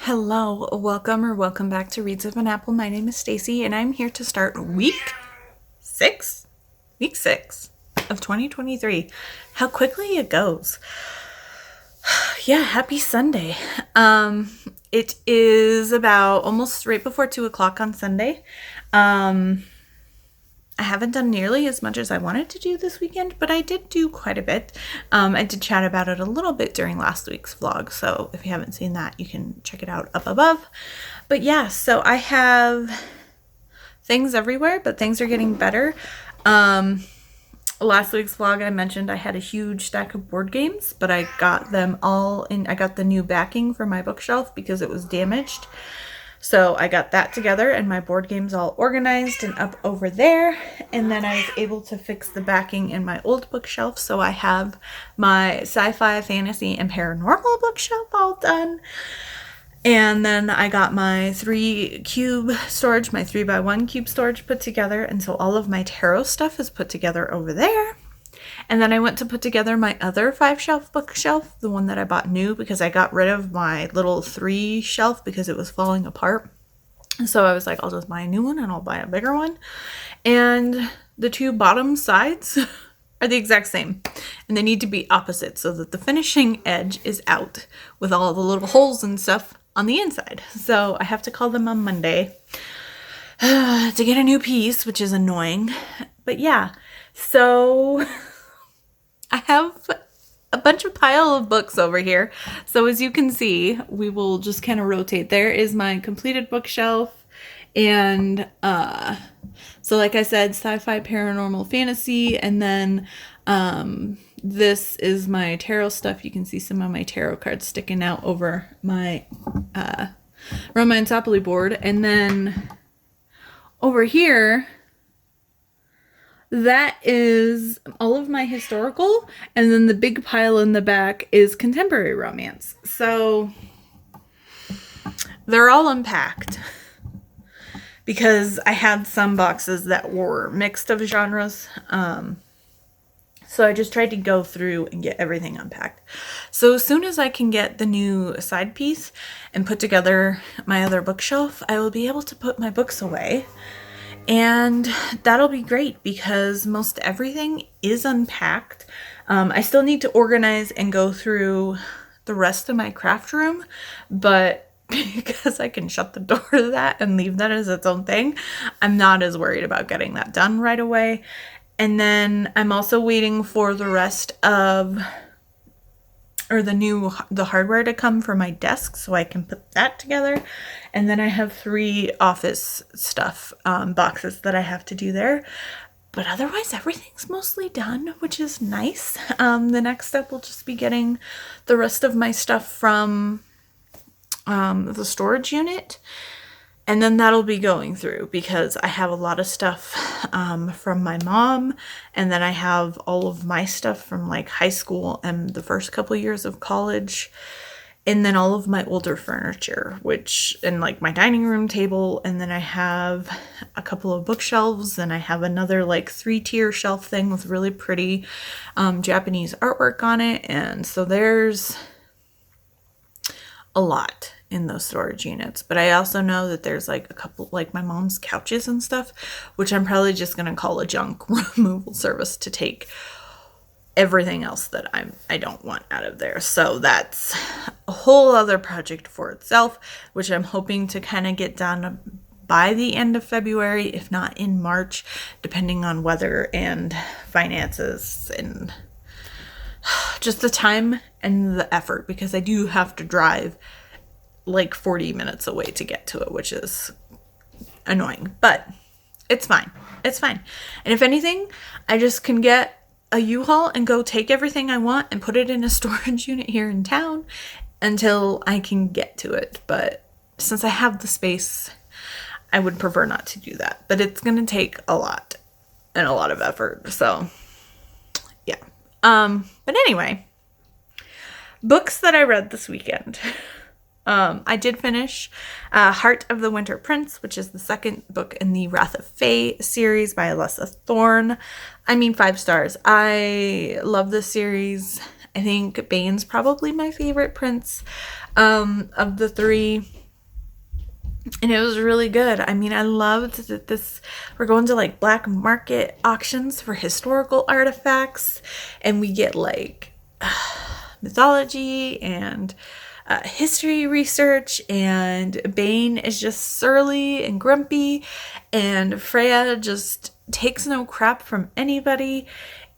Hello, welcome back to Reads of an Apple. My name is Stacy, and I'm here to start week six of 2023. How quickly it goes. Yeah, happy Sunday. It is about almost right before 2 o'clock on Sunday. I haven't done nearly as much as I wanted to do this weekend, but I did do quite a bit. I did chat about it a little bit during last week's vlog, so if you haven't seen that, you can check it out up above. But yeah, so I have things everywhere, but things are getting better. Last week's vlog I mentioned I had a huge stack of board games, but I got them all in. I got the new backing for my bookshelf because it was damaged. So I got that together and my board games all organized and up over there. And then I was able to fix the backing in my old bookshelf. So I have my sci-fi, fantasy, and paranormal bookshelf all done. And then I got my 3x1 cube storage put together. And so all of my tarot stuff is put together over there. And then I went to put together my other 5-shelf bookshelf, the one that I bought new because I got rid of my little 3 shelf because it was falling apart. And so I was like, I'll just buy a new one and I'll buy a bigger one. And the 2 bottom sides are the exact same. And they need to be opposite so that the finishing edge is out with all the little holes and stuff on the inside. So I have to call them on Monday to get a new piece, which is annoying. But yeah, so I have a bunch of pile of books over here. So as you can see, we will just kind of rotate. There is my completed bookshelf. And so like I said, sci-fi, paranormal, fantasy. And then this is my tarot stuff. You can see some of my tarot cards sticking out over my Romanceopoly board. And then over here, that is all of my historical, and then the big pile in the back is contemporary romance. So they're all unpacked because I had some boxes that were mixed of genres. So I just tried to go through and get everything unpacked. So as soon as I can get the new side piece and put together my other bookshelf, I will be able to put my books away. And that'll be great because most everything is unpacked. I still need to organize and go through the rest of my craft room, but because I can shut the door to that and leave that as its own thing, I'm not as worried about getting that done right away. And then I'm also waiting for the rest of the hardware to come for my desk so I can put that together. And then I have 3 office stuff boxes that I have to do there. But otherwise everything's mostly done, which is nice. The next step will just be getting the rest of my stuff from the storage unit. And then that'll be going through because I have a lot of stuff from my mom, and then I have all of my stuff from like high school and the first couple years of college, and then all of my older furniture, and like my dining room table, and then I have a couple of bookshelves, and I have another like 3-tier shelf thing with really pretty Japanese artwork on it, and so there's a lot in those storage units. But I also know that there's like a couple, like my mom's couches and stuff, which I'm probably just gonna call a junk removal service to take everything else that I don't want out of there. So that's a whole other project for itself, which I'm hoping to kind of get done by the end of February, if not in March, depending on weather and finances and just the time and the effort, because I do have to drive like 40 minutes away to get to it, which is annoying, but it's fine. It's fine. And if anything, I just can get a U-Haul and go take everything I want and put it in a storage unit here in town until I can get to it. But since I have the space, I would prefer not to do that. But it's going to take a lot and a lot of effort. So yeah. But anyway, books that I read this weekend. I did finish Heart of the Winter Prince, which is the second book in the Wrath of Fae series by Alessa Thorne. 5 stars. I love this series. I think Bane's probably my favorite prince. of the three. And it was really good. I mean, I loved that we're going to like black market auctions for historical artifacts, and we get like mythology and history research, and Bane is just surly and grumpy, and Freya just takes no crap from anybody.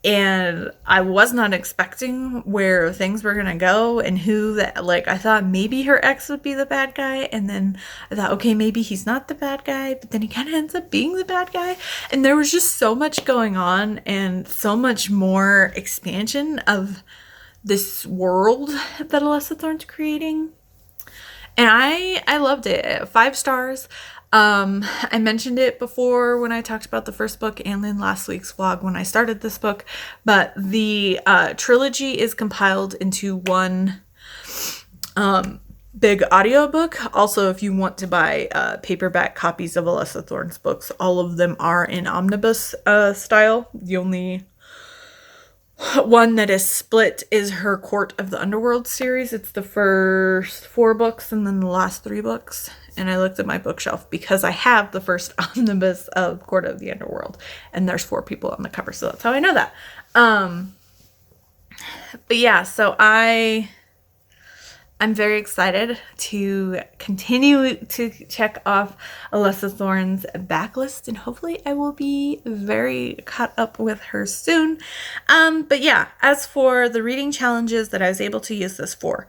And I was not expecting where things were gonna go, and who that, like, I thought maybe her ex would be the bad guy, and then I thought, okay, maybe he's not the bad guy, but then he kind of ends up being the bad guy. And there was just so much going on, and so much more expansion of this world that Alessa Thorne's creating. And I loved it. 5 stars. I mentioned it before when I talked about the first book and in last week's vlog when I started this book, but the trilogy is compiled into one big audiobook. Also, if you want to buy paperback copies of Alessa Thorne's books, all of them are in omnibus style. The only one that is split is her Court of the Underworld series. It's the first 4 books and then the last 3 books. And I looked at my bookshelf because I have the first omnibus of Court of the Underworld, and there's 4 people on the cover, so that's how I know that. But yeah, so I'm very excited to continue to check off Alessa Thorne's backlist, and hopefully I will be very caught up with her soon. But yeah, as for the reading challenges that I was able to use this for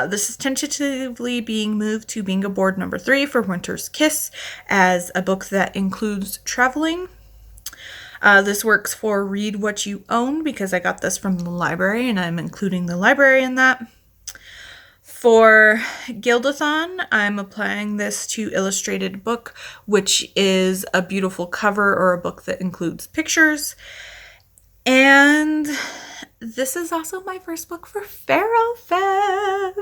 this is tentatively being moved to bingo board number 3 for Winter's Kiss as a book that includes traveling. This works for Read What You Own because I got this from the library and I'm including the library in that. For Gildathon, I'm applying this to Illustrated Book, which is a beautiful cover or a book that includes pictures. And this is also my first book for Pharaoh Feb.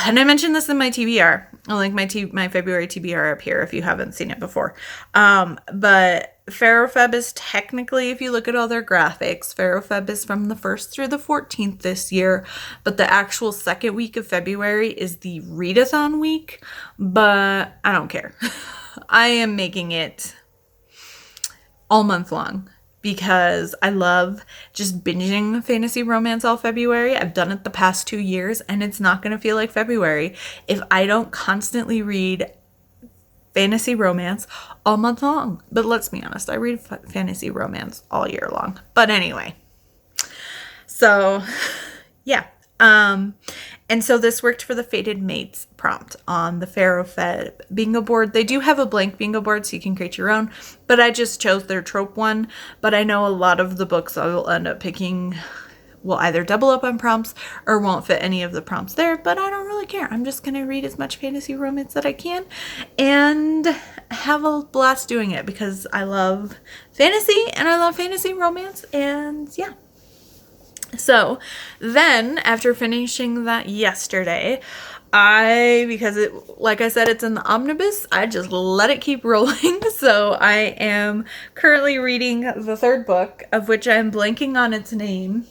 And I mentioned this in my TBR. I'll link my February TBR up here if you haven't seen it before. But Pharaoh Feb is technically, if you look at all their graphics, Pharaoh Feb is from the 1st through the 14th this year. But the actual second week of February is the readathon week. But I don't care. I am making it all month long, because I love just binging fantasy romance all February. I've done it the past 2 years, and it's not going to feel like February if I don't constantly read fantasy romance all month long. But let's be honest, I read fantasy romance all year long. But anyway, so yeah. And so this worked for the Fated Mates prompt on the Pharaoh Feb bingo board. They do have a blank bingo board so you can create your own, but I just chose their trope one. But I know a lot of the books I will end up picking will either double up on prompts or won't fit any of the prompts there, but I don't really care. I'm just going to read as much fantasy romance that I can and have a blast doing it because I love fantasy and I love fantasy romance, and yeah. So then after finishing that yesterday, because like I said, it's in the omnibus, I just let it keep rolling. So I am currently reading the 3rd book, of which I'm blanking on its name.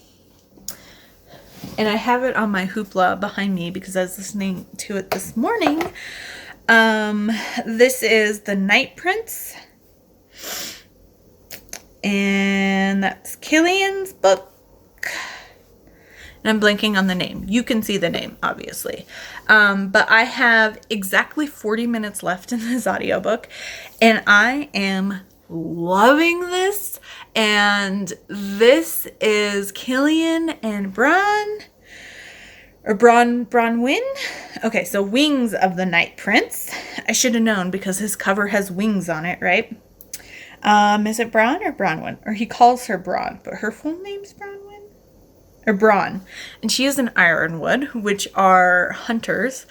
And I have it on my hoopla behind me because I was listening to it this morning. This is The Night Prince. And that's Killian's book. And I'm blanking on the name. You can see the name, obviously. But I have exactly 40 minutes left in this audiobook. And I am loving this. And this is Killian and Bronwyn. Okay, so Wings of the Night Prince. I should have known because his cover has wings on it, right? Is it Bron or Bronwyn? Or he calls her Bron, but her full name's Bronwyn? Or Bron. And she is an Ironwood, which are hunters.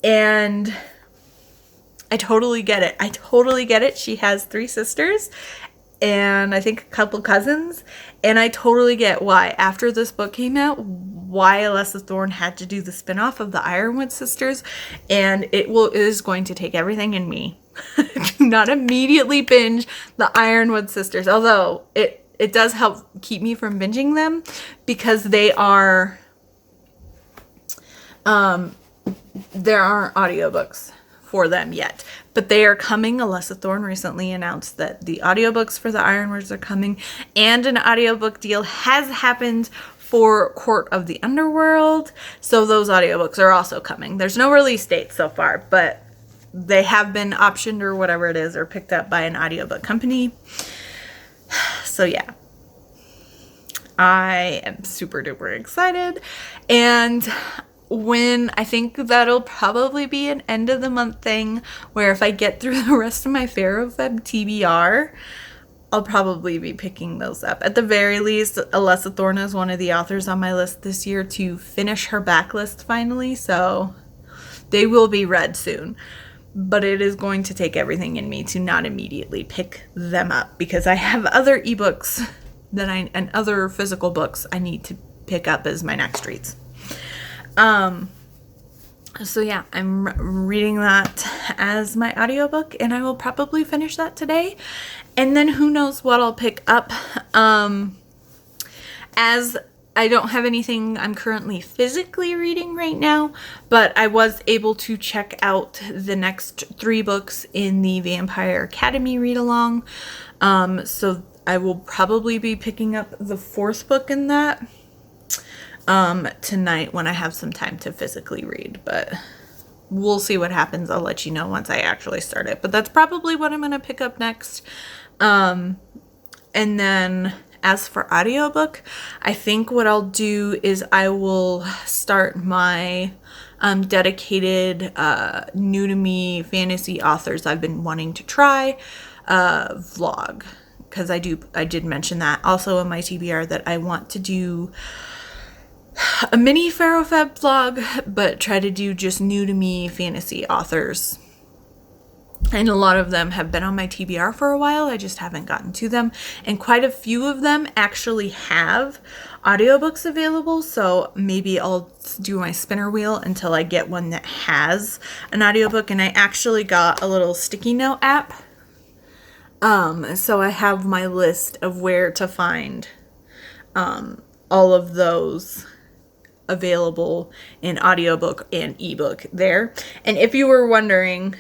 And I totally get it. She has 3 sisters and I think a couple cousins. And I totally get why, after this book came out, why Alessa Thorne had to do the spinoff of the Ironwood sisters. And it is going to take everything in me to not immediately binge the Ironwood sisters. Although it does help keep me from binging them because they are There aren't audiobooks for them yet, but they are coming. Alessa Thorne recently announced that the audiobooks for the Ironwords are coming, and an audiobook deal has happened for Court of the Underworld, so those audiobooks are also coming. There's no release date so far, but they have been optioned or whatever it is, or picked up by an audiobook company. So yeah, I am super duper excited. And when I think that'll probably be an end of the month thing, where if I get through the rest of my Ferrofeb TBR, I'll probably be picking those up. At the very least, Alessa Thorne is one of the authors on my list this year to finish her backlist finally, so they will be read soon. But it is going to take everything in me to not immediately pick them up, because I have other ebooks and other physical books I need to pick up as my next reads. So yeah, I'm reading that as my audiobook, and I will probably finish that today. And then who knows what I'll pick up. As I don't have anything I'm currently physically reading right now, but I was able to check out the next 3 books in the Vampire Academy read-along. So I will probably be picking up the 4th book in that tonight when I have some time to physically read, but we'll see what happens. I'll let you know once I actually start it, but that's probably what I'm going to pick up next. And then as for audiobook, I think what I'll do is I will start my dedicated new to me fantasy authors I've been wanting to try vlog, because I did mention that also in my TBR that I want to do a mini Ferrofeb vlog, but try to do just new to me fantasy authors. And a lot of them have been on my TBR for a while. I just haven't gotten to them. And quite a few of them actually have audiobooks available. So maybe I'll do my spinner wheel until I get one that has an audiobook. And I actually got a little sticky note app. So I have my list of where to find all of those available in audiobook and ebook there. And if you were wondering,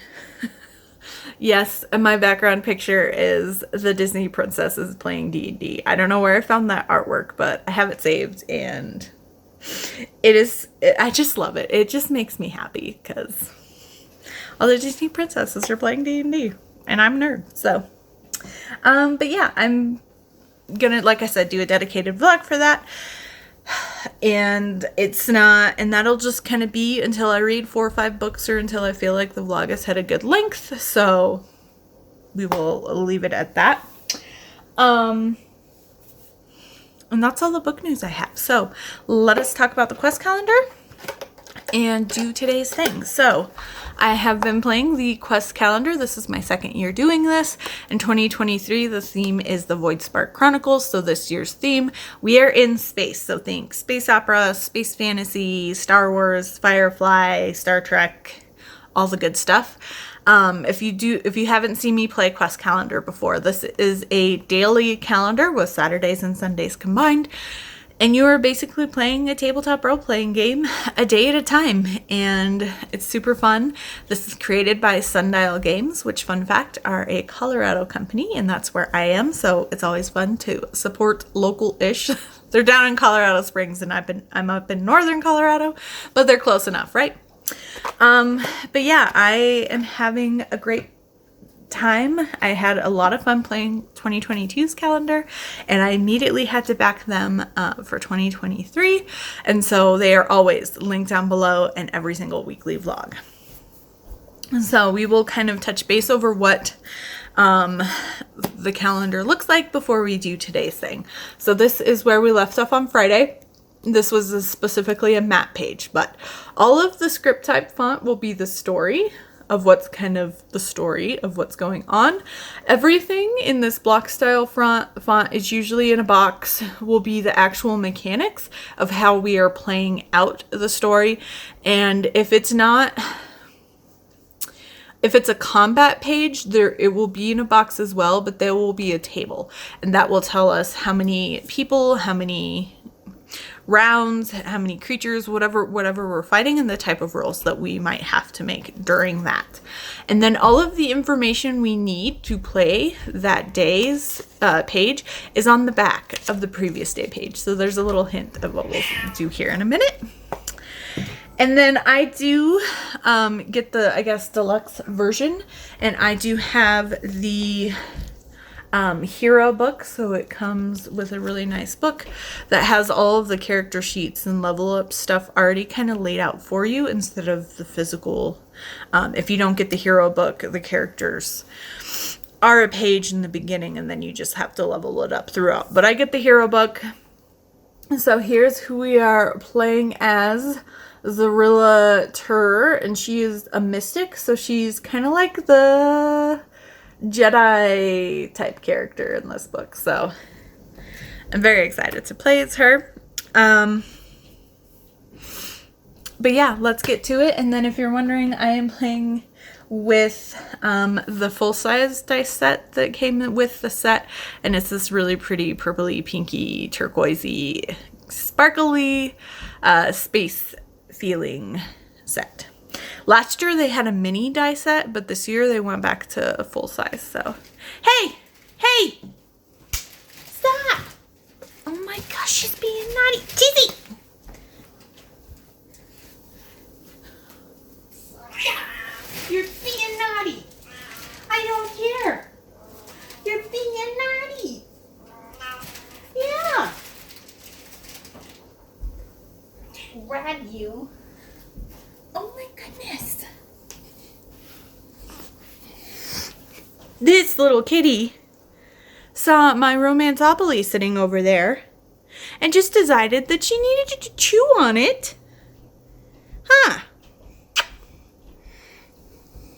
yes, my background picture is the Disney princesses playing D&D. I don't know where I found that artwork, but I have it saved, and I just love it. It just makes me happy because all the Disney princesses are playing D&D, and I'm a nerd. So, but yeah, I'm gonna, like I said, do a dedicated vlog for that. And that'll just kind of be until I read 4 or 5 books, or until I feel like the vlog has had a good length. So we will leave it at that. And that's all the book news I have. So let us talk about the quest calendar and do today's thing. So I have been playing the quest calendar. This is my 2nd year doing this. In 2023, the theme is the Voidspark Chronicles. So this year's theme, we are in space. So think space opera, space fantasy, Star Wars, Firefly, Star Trek, all the good stuff. If you haven't seen me play quest calendar before, this is a daily calendar with Saturdays and Sundays combined. And you are basically playing a tabletop role-playing game a day at a time, and it's super fun. This is created by Sundial Games, which, fun fact, are a Colorado company, and that's where I am, so it's always fun to support local-ish. They're down in Colorado Springs, and I'm up in northern Colorado, but they're close enough, right? But yeah, I am having a great time. I had a lot of fun playing 2022's calendar, and I immediately had to back them for 2023, and so they are always linked down below in every single weekly vlog. So we will kind of touch base over what the calendar looks like before we do today's thing. So this is where we left off on Friday. This was specifically a map page, but all of the script type font will be the story of what's kind of the story of what's going on. Everything in this block style font is usually in a box, will be the actual mechanics of how we are playing out the story. And if it's a combat page, it will be in a box as well, but there will be a table, and that will tell us how many people, how many rounds, how many creatures, whatever we're fighting, and the type of rolls that we might have to make during that. And then all of the information we need to play that day's page is on the back of the previous day page. So there's a little hint of what we'll do here in a minute. And then I do get the, I guess, deluxe version, and I do have the hero book. So it comes with a really nice book that has all of the character sheets and level up stuff already kind of laid out for you instead of the physical. If you don't get the hero book, the characters are a page in the beginning and then you just have to level it up throughout. But I get the hero book. So here's who we are playing as. Zarilla Tur, and she is a mystic, so she's kind of like the Jedi type character in this book, so I'm very excited to play as her. But yeah, let's get to it. And then if you're wondering, I am playing with the full-size dice set that came with the set, and it's this really pretty purpley, pinky, turquoisey, sparkly space feeling set. Last year they had a mini die set, but this year they went back to a full size. So, hey, stop! Oh my gosh, she's being naughty. Tizzy! You're being naughty. I don't care. You're being naughty. Yeah. Grab you. Oh my goodness. This little kitty saw my Romanceopoly sitting over there and just decided that she needed to chew on it. Huh.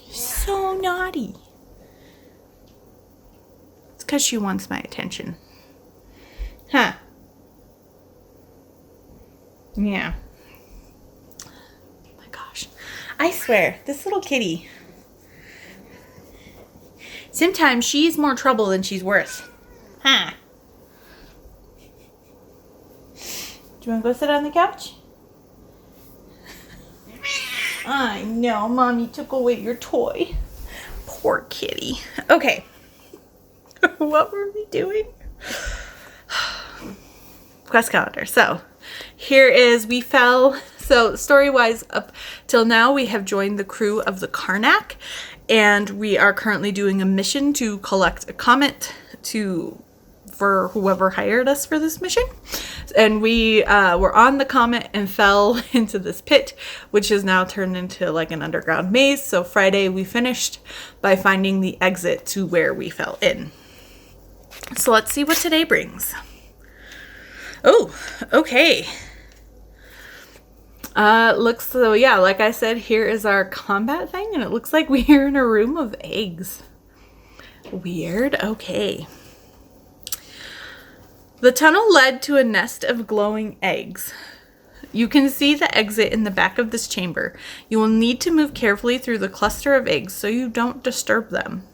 So naughty. It's because she wants my attention. Huh. Yeah. Oh my gosh. I swear, this little kitty. Sometimes she's more trouble than she's worth. Huh. Do you want to go sit on the couch? I know, Mommy took away your toy. Poor kitty. Okay. What were we doing? Quest calendar. So, here is, we fell, so story-wise, up till now, we have joined the crew of the Karnak, and we are currently doing a mission to collect a comet for whoever hired us for this mission. And we were on the comet and fell into this pit, which is now turned into like an underground maze. So Friday we finished by finding the exit to where we fell in. So let's see what today brings. Oh, okay. Looks, so yeah, like I said, here is our combat thing, and it looks like we're in a room of eggs. Weird. Okay. The tunnel led to a nest of glowing eggs. You can see the exit in the back of this chamber. You will need to move carefully through the cluster of eggs so you don't disturb them.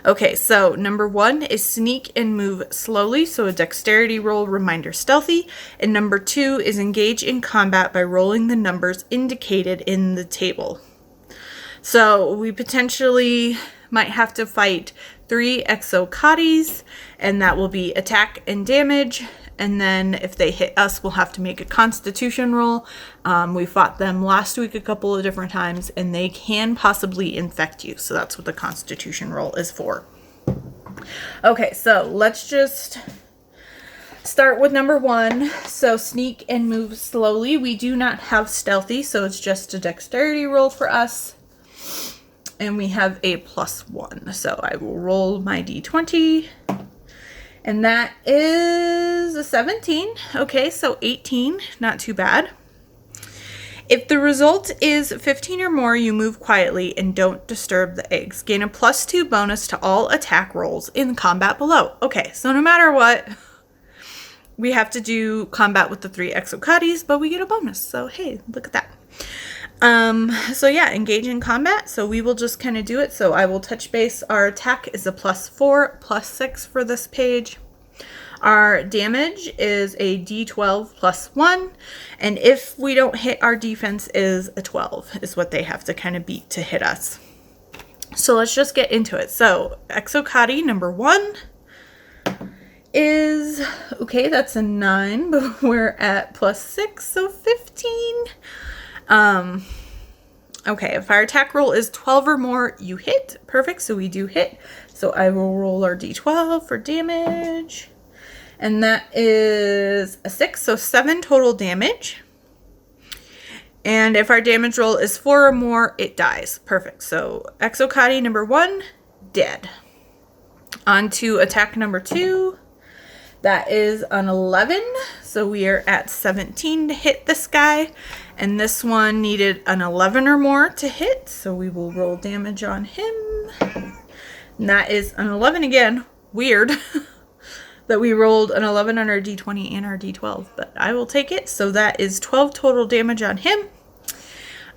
Okay, so number 1 is sneak and move slowly, so a dexterity roll, reminder stealthy. And number 2 is engage in combat by rolling the numbers indicated in the table. So we potentially might have to fight 3 exocates, and that will be attack and damage. And then if they hit us, we'll have to make a constitution roll. We fought them last week a couple of different times, and they can possibly infect you. So that's what the constitution roll is for. Okay, so let's just start with number 1. So sneak and move slowly. We do not have stealthy, so it's just a dexterity roll for us. And we have a +1. So I will roll my d20. And that is a 17. Okay, so 18. Not too bad. If the result is 15 or more, you move quietly and don't disturb the eggs. Gain a +2 bonus to all attack rolls in combat below. Okay, so no matter what, we have to do combat with the 3 exocates, but we get a bonus. So hey, look at that. So yeah, engage in combat. So we will just kind of do it. So I will touch base. Our attack is a +4, +6 for this page. Our damage is a D12 plus 1, and if we don't hit, our defense is a 12, is what they have to kind of beat to hit us. So let's just get into it. So Exocati number 1 is, okay, that's a 9, but we're at plus 6, so 15. Okay, if our attack roll is 12 or more, you hit. Perfect, so we do hit. So I will roll our D12 for damage. And that is a 6, so 7 total damage. And if our damage roll is 4 or more, it dies. Perfect, so Exocati number 1, dead. On to attack number 2. That is an 11, so we are at 17 to hit this guy. And this one needed an 11 or more to hit, so we will roll damage on him. And that is an 11 again. Weird that we rolled an 11 on our D20 and our D12, but I will take it. So that is 12 total damage on him.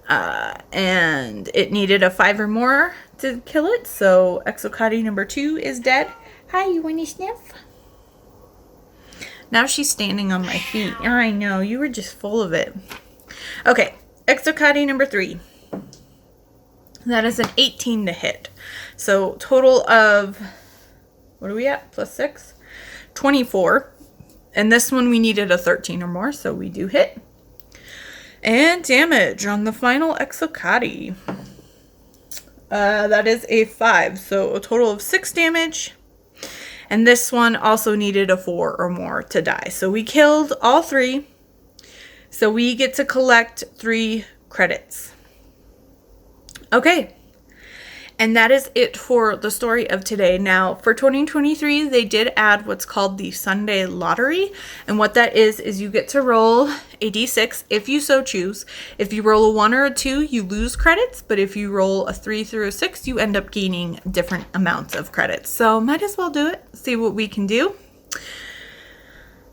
And it needed a 5 or more to kill it, so Exocati number 2 is dead. Hi, you want to sniff? Now she's standing on my feet. I know, you were just full of it. Okay, Exocati number 3. That is an 18 to hit. So total of, what are we at? Plus 6? 24. And this one we needed a 13 or more, so we do hit. And damage on the final Exocati. That is a 5, so a total of 6 damage. And this one also needed a 4 or more to die. So we killed all 3. So we get to collect 3 credits. Okay. And that is it for the story of today. Now, for 2023, they did add what's called the Sunday Lottery. And what that is you get to roll a d6 if you so choose. If you roll a 1 or a 2, you lose credits. But if you roll a 3 through a 6, you end up gaining different amounts of credits. So might as well do it. See what we can do.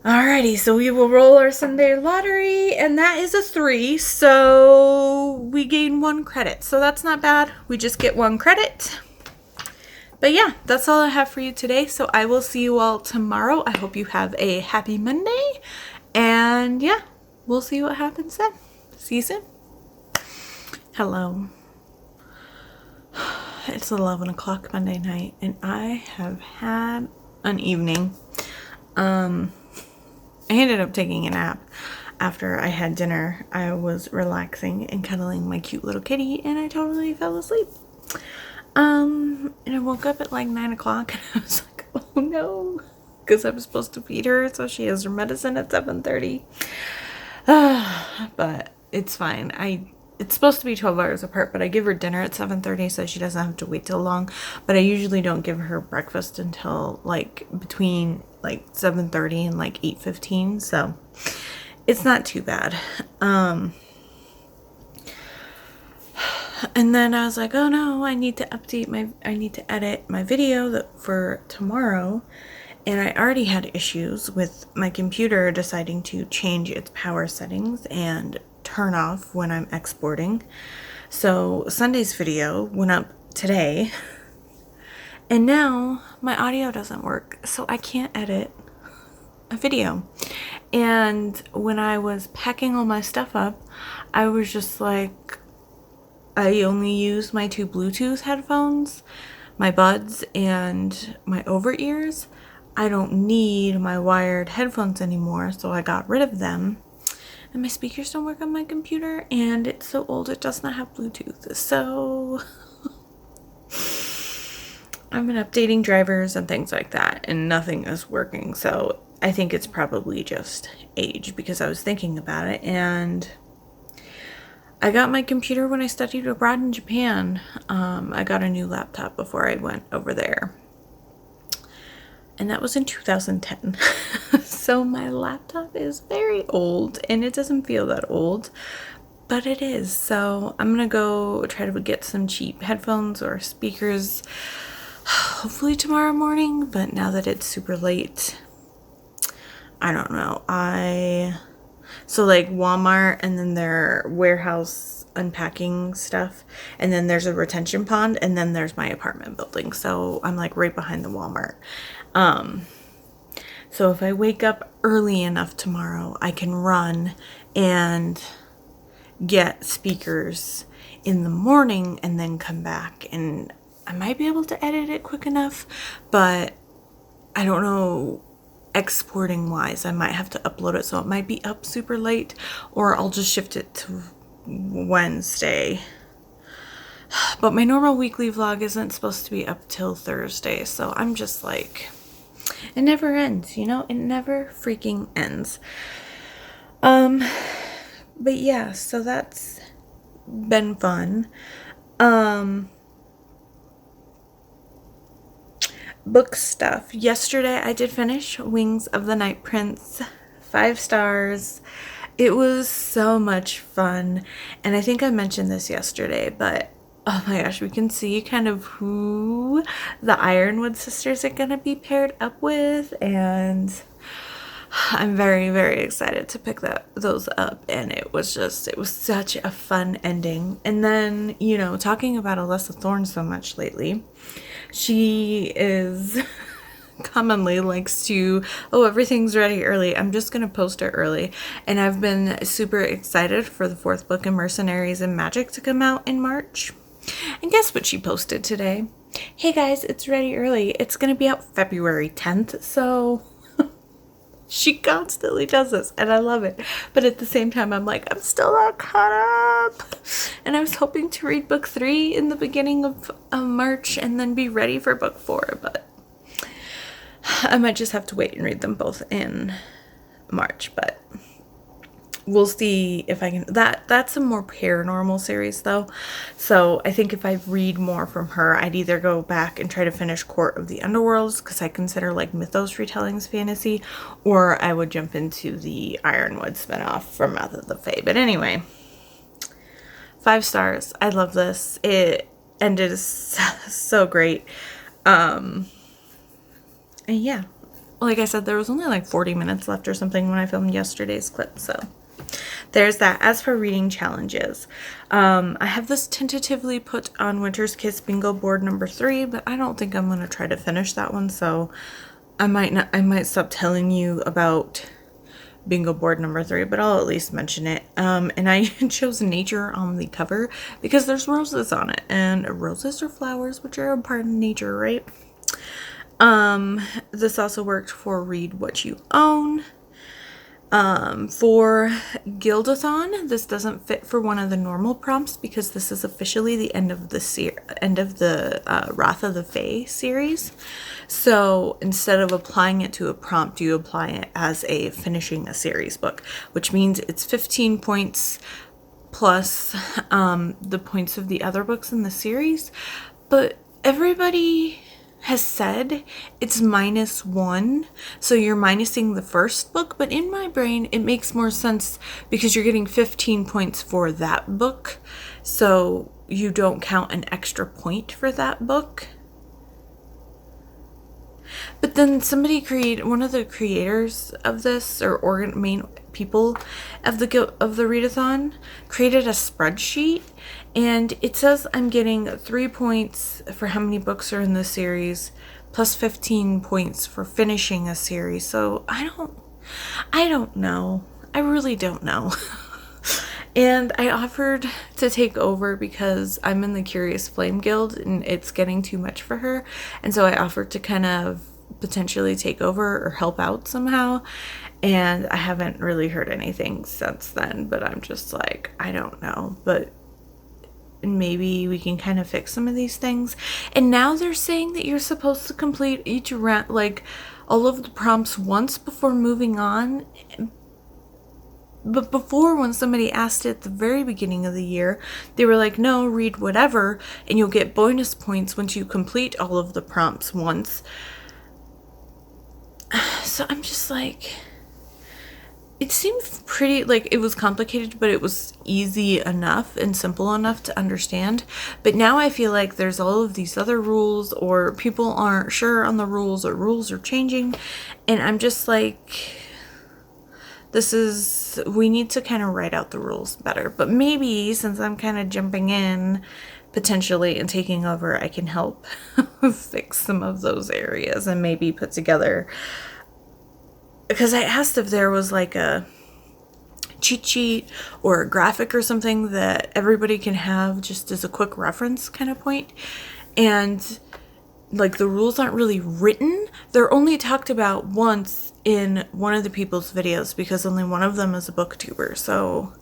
Alrighty, so we will roll our Sunday Lottery, and that is a 3, so we gain 1 credit. So that's not bad. We just get 1 credit. But yeah, that's all I have for you today. So I will see you all tomorrow. I hope you have a happy Monday. And yeah, we'll see what happens then. See you soon. Hello. It's 11 o'clock Monday night, and I have had an evening. I ended up taking a nap after I had dinner. I was relaxing and cuddling my cute little kitty, and I totally fell asleep. And I woke up at like 9 o'clock, and I was like, oh no, because I was supposed to feed her, so she has her medicine at 7:30. But it's fine. It's supposed to be 12 hours apart, but I give her dinner at 7:30, so she doesn't have to wait too long. But I usually don't give her breakfast until like between like 7:30 and like 8:15, so it's not too bad. And then I was like, oh no, I need to edit my video for tomorrow. And I already had issues with my computer deciding to change its power settings and turn off when I'm exporting. So Sunday's video went up today, and now my audio doesn't work, so I can't edit a video. And when I was packing all my stuff up, I was just like, I only use my 2 Bluetooth headphones, my buds, and my over ears. I don't need my wired headphones anymore, so I got rid of them. And my speakers don't work on my computer, and it's so old it does not have Bluetooth. So I've been updating drivers and things like that, and nothing is working. So I think it's probably just age, because I was thinking about it, and I got my computer when I studied abroad in Japan. I got a new laptop before I went over there. And that was in 2010. So my laptop is very old, and it doesn't feel that old, but it is. So I'm gonna go try to get some cheap headphones or speakers, hopefully tomorrow morning. But now that it's super late, I don't know. So like Walmart, and then their warehouse unpacking stuff, and then there's a retention pond, and then there's my apartment building. So I'm like right behind the Walmart. So if I wake up early enough tomorrow, I can run and get speakers in the morning and then come back, and I might be able to edit it quick enough, but I don't know exporting wise. I might have to upload it, so it might be up super late, or I'll just shift it to Wednesday. But my normal weekly vlog isn't supposed to be up till Thursday, so I'm just like, it never ends, you know? It never freaking ends. But yeah, so that's been fun. Book stuff. Yesterday I did finish Wings of the Night Prince. 5 stars. It was so much fun. And I think I mentioned this yesterday, but oh my gosh, we can see kind of who the Ironwood sisters are going to be paired up with, and I'm very, very excited to pick those up. And it was such a fun ending. And then, you know, talking about Alessa Thorne so much lately, she is commonly likes to, oh, everything's ready early, I'm just gonna post it early. And I've been super excited for the 4th book in Mercenaries and Magic to come out in March. And guess what she posted today? Hey guys, it's ready early. It's gonna be out February 10th. So she constantly does this, and I love it. But at the same time, I'm like, I'm still not caught up. And I was hoping to read book 3 in the beginning of March and then be ready for book 4, but I might just have to wait and read them both in March. But we'll see if I can. That's a more paranormal series though, so I think if I read more from her, I'd either go back and try to finish Court of the Underworlds, because I consider like mythos retellings fantasy, or I would jump into the Ironwood spinoff from Wrath of the Fae. But anyway, 5 stars. I love this. It ended so great. And yeah, like I said, there was only like 40 minutes left or something when I filmed yesterday's clip, so there's that. As for reading challenges, I have this tentatively put on Winter's Kiss bingo board number 3, but I don't think I'm going to try to finish that one, so I might stop telling you about bingo board number 3, but I'll at least mention it. And I chose nature on the cover because there's roses on it, and roses are flowers, which are a part of nature, right? This also worked for Read What You Own. For Guildathon, this doesn't fit for one of the normal prompts because this is officially the end of the Wrath of the Fae series. So instead of applying it to a prompt, you apply it as a finishing a series book, which means it's 15 points plus the points of the other books in the series. But everybody has said it's -1, so you're minusing the first book, but in my brain it makes more sense because you're getting 15 points for that book, so you don't count an extra point for that book. But then one of the creators of this, or main people of the readathon, created a spreadsheet, and it says I'm getting 3 points for how many books are in the series, plus 15 points for finishing a series. So I don't know. I really don't know. And I offered to take over because I'm in the Curious Flame Guild and it's getting too much for her. And so I offered to kind of potentially take over or help out somehow. And I haven't really heard anything since then, but I'm just like, I don't know. But maybe we can kind of fix some of these things. And now they're saying that you're supposed to complete each round, like all of the prompts once before moving on. But before, when somebody asked it at the very beginning of the year, they were like, no, read whatever, and you'll get bonus points once you complete all of the prompts once. So I'm just like, it seemed pretty, like it was complicated, but it was easy enough and simple enough to understand. But now I feel like there's all of these other rules, or people aren't sure on the rules, or rules are changing. And I'm just like, we need to kind of write out the rules better. But maybe since I'm kind of jumping in potentially and taking over, I can help fix some of those areas and maybe put together because I asked if there was like a cheat sheet or a graphic or something that everybody can have just as a quick reference kind of point. And like the rules aren't really written. They're only talked about once in one of the people's videos because only one of them is a booktuber. So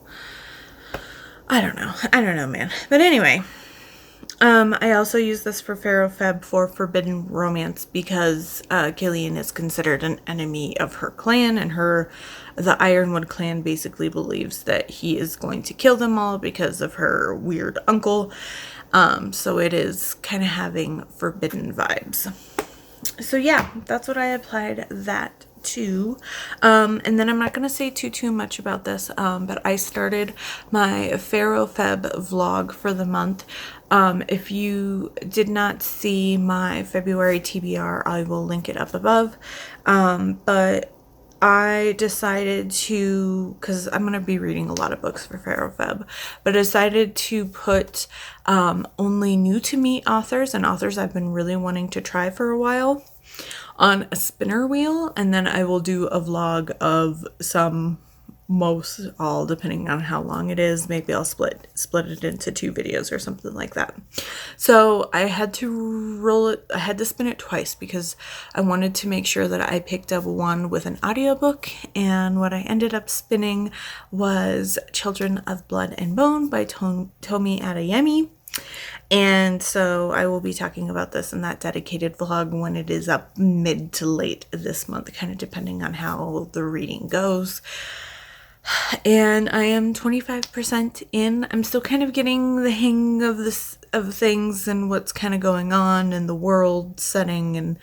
I don't know, man. But anyway, I also use this for Pharaoh Feb for Forbidden Romance because Gillian is considered an enemy of her clan, and the Ironwood clan basically believes that he is going to kill them all because of her weird uncle. So it is kind of having forbidden vibes. So yeah, that's what I applied that to. And then I'm not going to say too much about this, but I started my Pharaoh Feb vlog for the month. If you did not see my February TBR, I will link it up above. But I decided to, because I'm going to be reading a lot of books for Pharaoh Feb, but I decided to put only new to me authors and authors I've been really wanting to try for a while on a spinner wheel, and then I will do a vlog of all depending on how long it is. Maybe I'll split it into 2 videos or something like that. So I had to spin it twice because I wanted to make sure that I picked up one with an audiobook, and what I ended up spinning was Children of Blood and Bone by Tomi Adeyemi. And so I will be talking about this in that dedicated vlog when it is up mid to late this month, kind of depending on how the reading goes. And I am 25% in. I'm still kind of getting the hang of things and what's kind of going on in the world setting and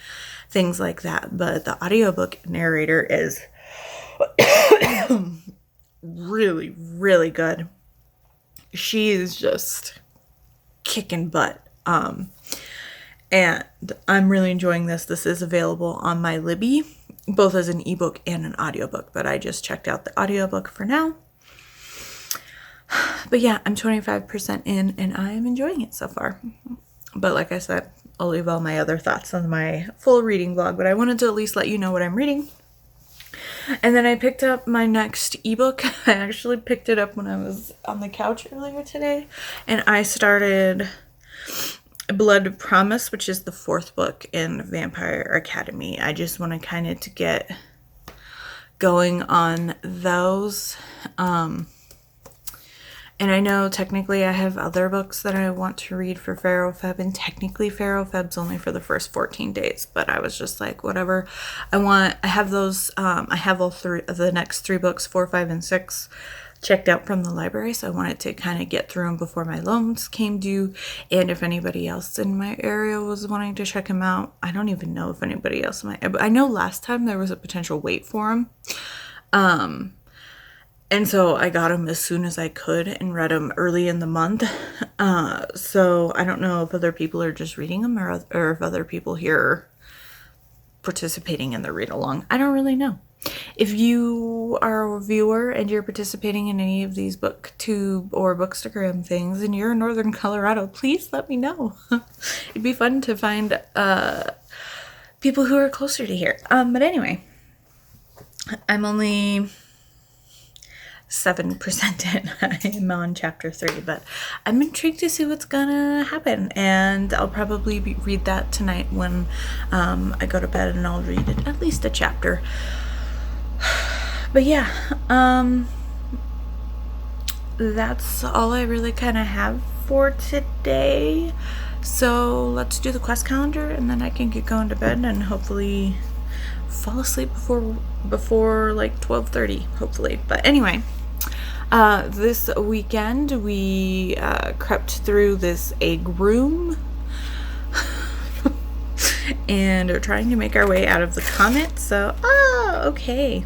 things like that. But the audiobook narrator is really, really good. She is just kicking butt. And I'm really enjoying this. This is available on my Libby, both as an ebook and an audiobook, but I just checked out the audiobook for now. But yeah, I'm 25% in and I am enjoying it so far. But like I said, I'll leave all my other thoughts on my full reading vlog, but I wanted to at least let you know what I'm reading. And then I picked up my next ebook. I actually picked it up when I was on the couch earlier today, and I started Blood Promise, which is the 4th book in Vampire Academy. I just want to kind of to get going on those. And I know technically I have other books that I want to read for Pharaoh Feb, and technically Pharaoh Feb's only for the first 14 days, but I was just like, whatever. I have those, I have all 3 of the next 3 books, 4, 5, and 6 checked out from the library, so I wanted to kind of get through them before my loans came due. And if anybody else in my area was wanting to check them out, I don't even know if anybody else might. I know last time there was a potential wait for them. And so I got them as soon as I could and read them early in the month. So I don't know if other people are just reading them or if other people here are participating in the read along. I don't really know. If you are a viewer and you're participating in any of these BookTube or Bookstagram things and you're in Northern Colorado, please let me know. It'd be fun to find people who are closer to here. But anyway, I'm only 7% in. I am on chapter 3, but I'm intrigued to see what's gonna happen, and I'll probably read that tonight when I go to bed, and I'll read it, at least a chapter. But yeah, that's all I really kind of have for today. So let's do the quest calendar, and then I can get going to bed and hopefully fall asleep before like 12:30, hopefully. But anyway, this weekend we crept through this egg room and are trying to make our way out of the comet. So, okay.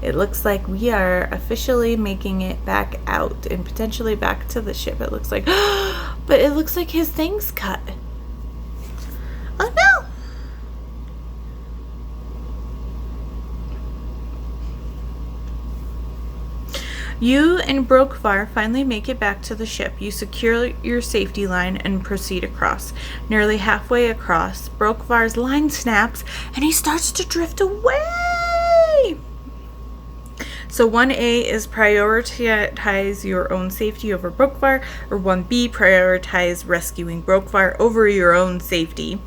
It looks like we are officially making it back out and potentially back to the ship. It looks like, but it looks like his thing's cut. Oh no! You and Brokvar finally make it back to the ship. You secure your safety line and proceed across. Nearly halfway across, Brokvar's line snaps and he starts to drift away. So 1A is prioritize your own safety over Brokvar, or 1B, prioritize rescuing Brokvar over your own safety.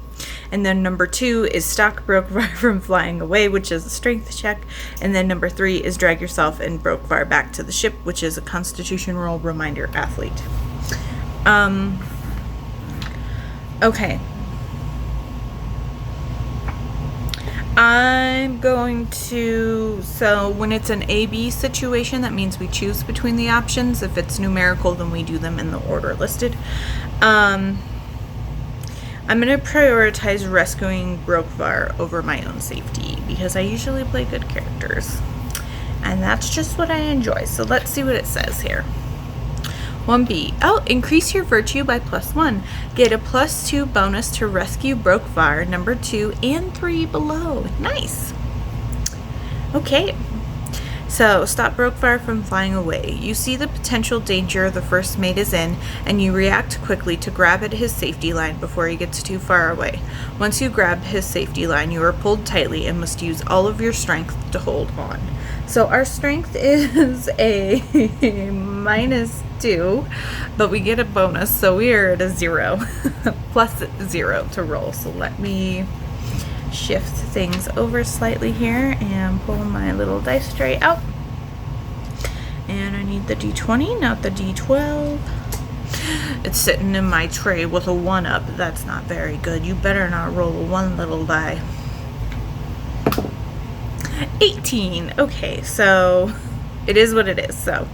And then number 2 is stop Brokvar from flying away, which is a strength check. And then number 3 is drag yourself and Brokvar back to the ship, which is a constitution roll. Reminder, athlete. Okay. I'm going to, so when it's an A-B situation, that means we choose between the options. If it's numerical, then we do them in the order listed. I'm going to prioritize rescuing Brokvar over my own safety because I usually play good characters. And that's just what I enjoy. So let's see what it says here. 1B. Oh, increase your virtue by +1. Get a +2 bonus to rescue Brokvar, number 2 and 3 below. Nice. Okay. So, stop Brokvar from flying away. You see the potential danger the first mate is in, and you react quickly to grab at his safety line before he gets too far away. Once you grab his safety line, you are pulled tightly and must use all of your strength to hold on. So our strength is a -2, but we get a bonus, so we are at a 0, +0 to roll. So let me shift things over slightly here and pull my little dice tray out. And I need the D20, not the D12. It's sitting in my tray with a 1 up. That's not very good. You better not roll a 1, little die. 18. Okay, so it is what it is. So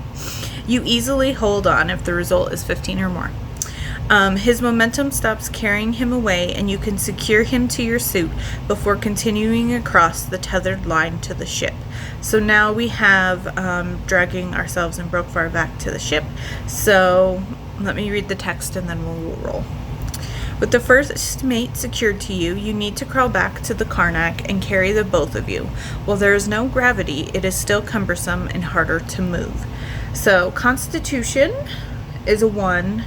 you easily hold on if the result is 15 or more. His momentum stops carrying him away, and you can secure him to your suit before continuing across the tethered line to the ship. So now we have dragging ourselves and Brokvar back to the ship. So let me read the text and then we'll roll. With the first mate secured to you, you need to crawl back to the Karnak and carry the both of you. While there is no gravity, it is still cumbersome and harder to move. So Constitution is a 1,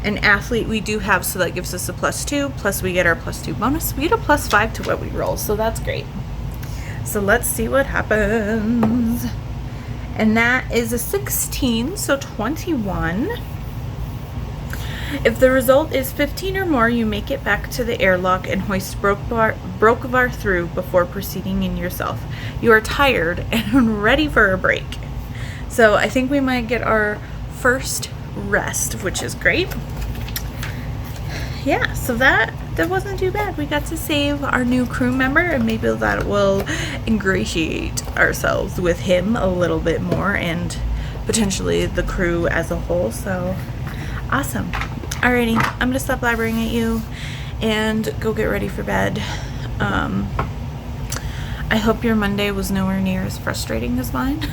and Athlete we do have, so that gives us a +2, plus we get our +2 bonus. We get a +5 to what we roll, so that's great. So let's see what happens. And that is a 16, so 21. If the result is 15 or more, you make it back to the airlock and hoist Brokvar through before proceeding in yourself. You are tired and ready for a break. So I think we might get our first rest, which is great. Yeah, so that wasn't too bad. We got to save our new crew member, and maybe that will ingratiate ourselves with him a little bit more and potentially the crew as a whole. So awesome. Alrighty, I'm gonna stop blabbering at you and go get ready for bed. I hope your Monday was nowhere near as frustrating as mine.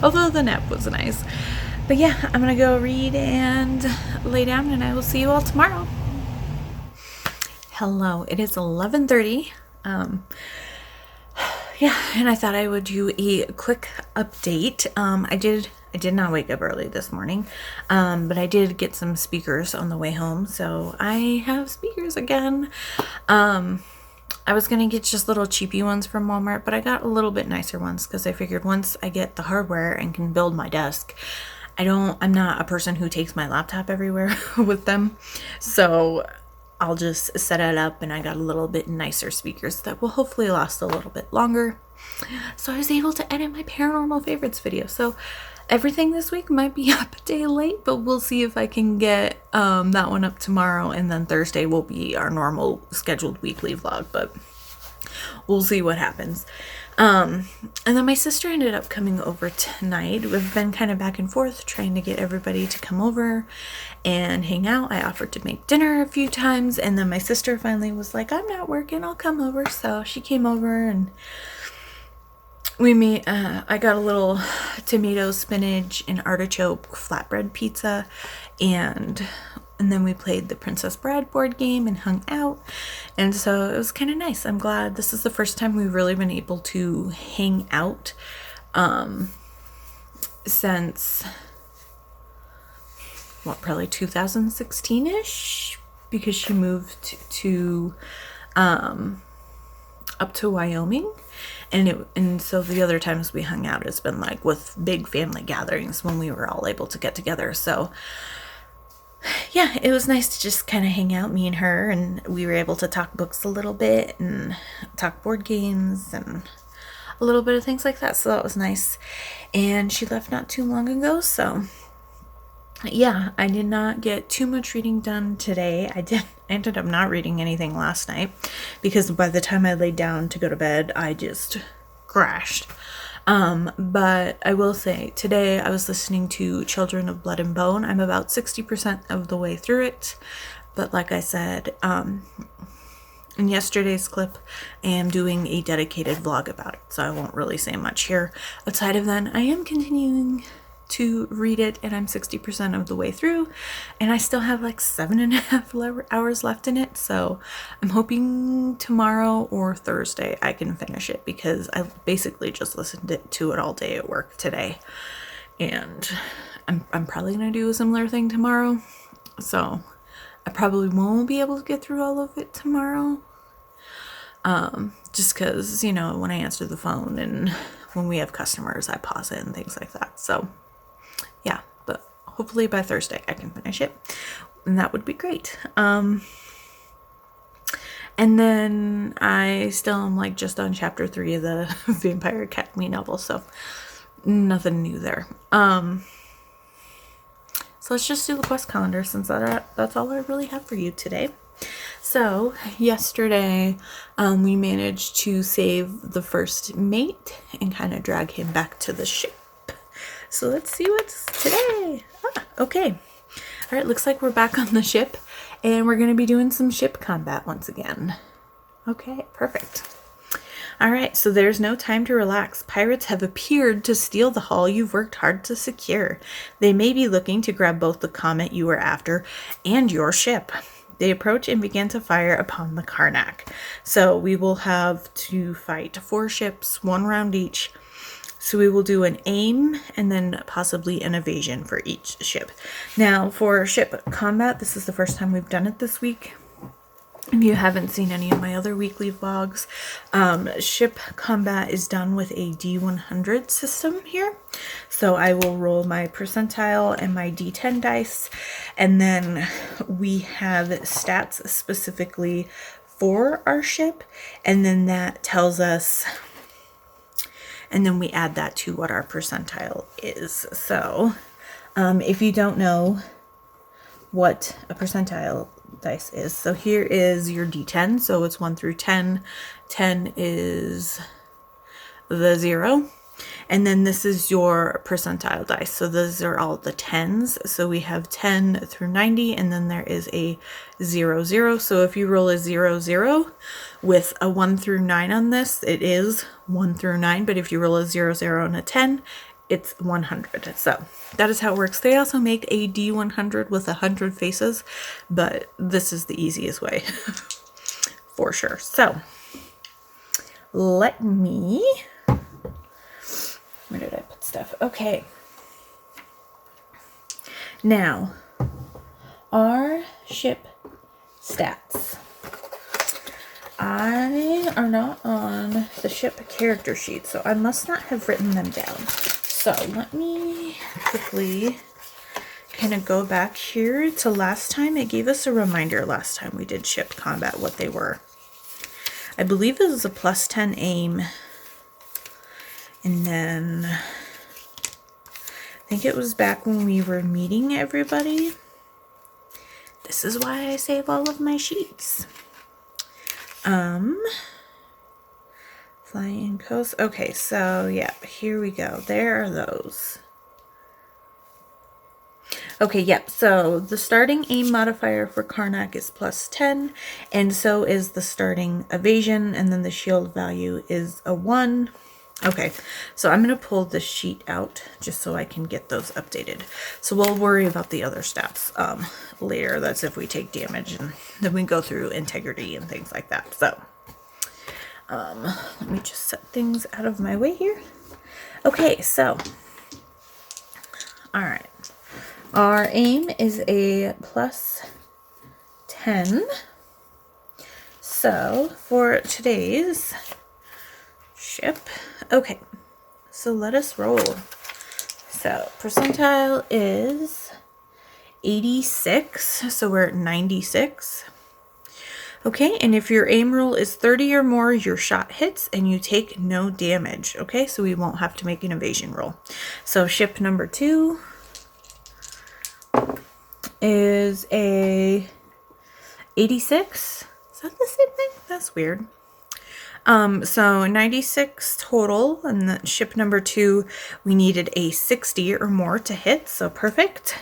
Although the nap was nice. But yeah, I'm gonna go read and lay down, and I will see you all tomorrow. Hello, it is 11:30. Yeah, and I thought I would do a quick update. I did not wake up early this morning, but I did get some speakers on the way home, so I have speakers again. I was gonna get just little cheapy ones from Walmart, but I got a little bit nicer ones because I figured once I get the hardware and can build my desk, I'm not a person who takes my laptop everywhere with them, so I'll just set it up, and I got a little bit nicer speakers that will hopefully last a little bit longer. So I was able to edit my paranormal favorites video. So everything this week might be up a day late, but we'll see if I can get that one up tomorrow, and then Thursday will be our normal scheduled weekly vlog, but we'll see what happens. And then my sister ended up coming over tonight. We've been kind of back and forth trying to get everybody to come over and hang out. I offered to make dinner a few times, and then my sister finally was like, I'm not working, I'll come over. So she came over, and we made, I got a little tomato, spinach, and artichoke flatbread pizza, and then we played the Princess Bride board game and hung out, and so it was kind of nice. I'm glad this is the first time we've really been able to hang out since, probably 2016-ish, because she moved to up to Wyoming, and so the other times we hung out has been like with big family gatherings when we were all able to get together. So yeah, it was nice to just kind of hang out, me and her, and we were able to talk books a little bit and talk board games and a little bit of things like that. So that was nice. And she left not too long ago, so yeah, I did not get too much reading done today. I ended up not reading anything last night because by the time I laid down to go to bed, I just crashed. But I will say today I was listening to Children of Blood and Bone. I'm about 60% of the way through it. But like I said, in yesterday's clip, I am doing a dedicated vlog about it. So I won't really say much here. Outside of that, I am continuing to read it, and I'm 60% of the way through, and I still have like 7.5 hours left in it, so I'm hoping tomorrow or Thursday I can finish it, because I basically just listened to it all day at work today, and I'm probably gonna do a similar thing tomorrow, so I probably won't be able to get through all of it tomorrow, just because, you know, when I answer the phone and when we have customers, I pause it and things like that. So yeah, but hopefully by Thursday I can finish it, and that would be great. And then I still am like just on chapter 3 of the Vampire Academy novel, so nothing new there. So let's just do the quest calendar, since that's all I really have for you today. So yesterday we managed to save the first mate and kind of drag him back to the ship. So let's see what's today. Okay. All right, looks like we're back on the ship, and we're going to be doing some ship combat once again. Okay, perfect. All right, so there's no time to relax. Pirates have appeared to steal the hull you've worked hard to secure. They may be looking to grab both the comet you were after and your ship. They approach and begin to fire upon the Karnak. So we will have to fight 4 ships, 1 round each. So we will do an aim and then possibly an evasion for each ship. Now for ship combat, this is the first time we've done it this week. If you haven't seen any of my other weekly vlogs, ship combat is done with a D100 system here. So I will roll my percentile and my D10 dice, and then we have stats specifically for our ship, and then that tells us, and then we add that to what our percentile is. So if you don't know what a percentile dice is, so here is your D10. So it's 1 through 10. 10 is the 0. And then this is your percentile dice. So those are all the 10s. So we have 10 through 90, and then there is a 0, 0. So if you roll a 0, 0 with a 1 through 9 on this, it is 1 through 9. But if you roll a 0, 0 and a 10, it's 100. So that is how it works. They also make a D100 with 100 faces, but this is the easiest way for sure. So let me, where did I put stuff? Okay. Now, our ship stats. I are not on the ship character sheet, so I must not have written them down. So let me quickly kind of go back here to last time. It gave us a reminder last time we did ship combat what they were. I believe it was a +10 aim. And then I think it was back when we were meeting everybody. This is why I save all of my sheets. Flying coast. Okay, so yeah, here we go. There are those. Okay, yep. So the starting aim modifier for Karnak is +10, and so is the starting evasion, and then the shield value is a 1. Okay, so I'm going to pull this sheet out just so I can get those updated. So we'll worry about the other stats later. That's if we take damage, and then we go through integrity and things like that. So let me just set things out of my way here. Okay, so All right. Our aim is a plus 10. So for today's ship, okay, so let us roll. So percentile is 86, so we're at 96. Okay, and if your aim roll is 30 or more, your shot hits and you take no damage. Okay, so we won't have to make an evasion roll. So ship number 2 is a 86. Is that the same thing? That's weird. So 96 total, and the ship number 2, we needed a 60 or more to hit, so perfect.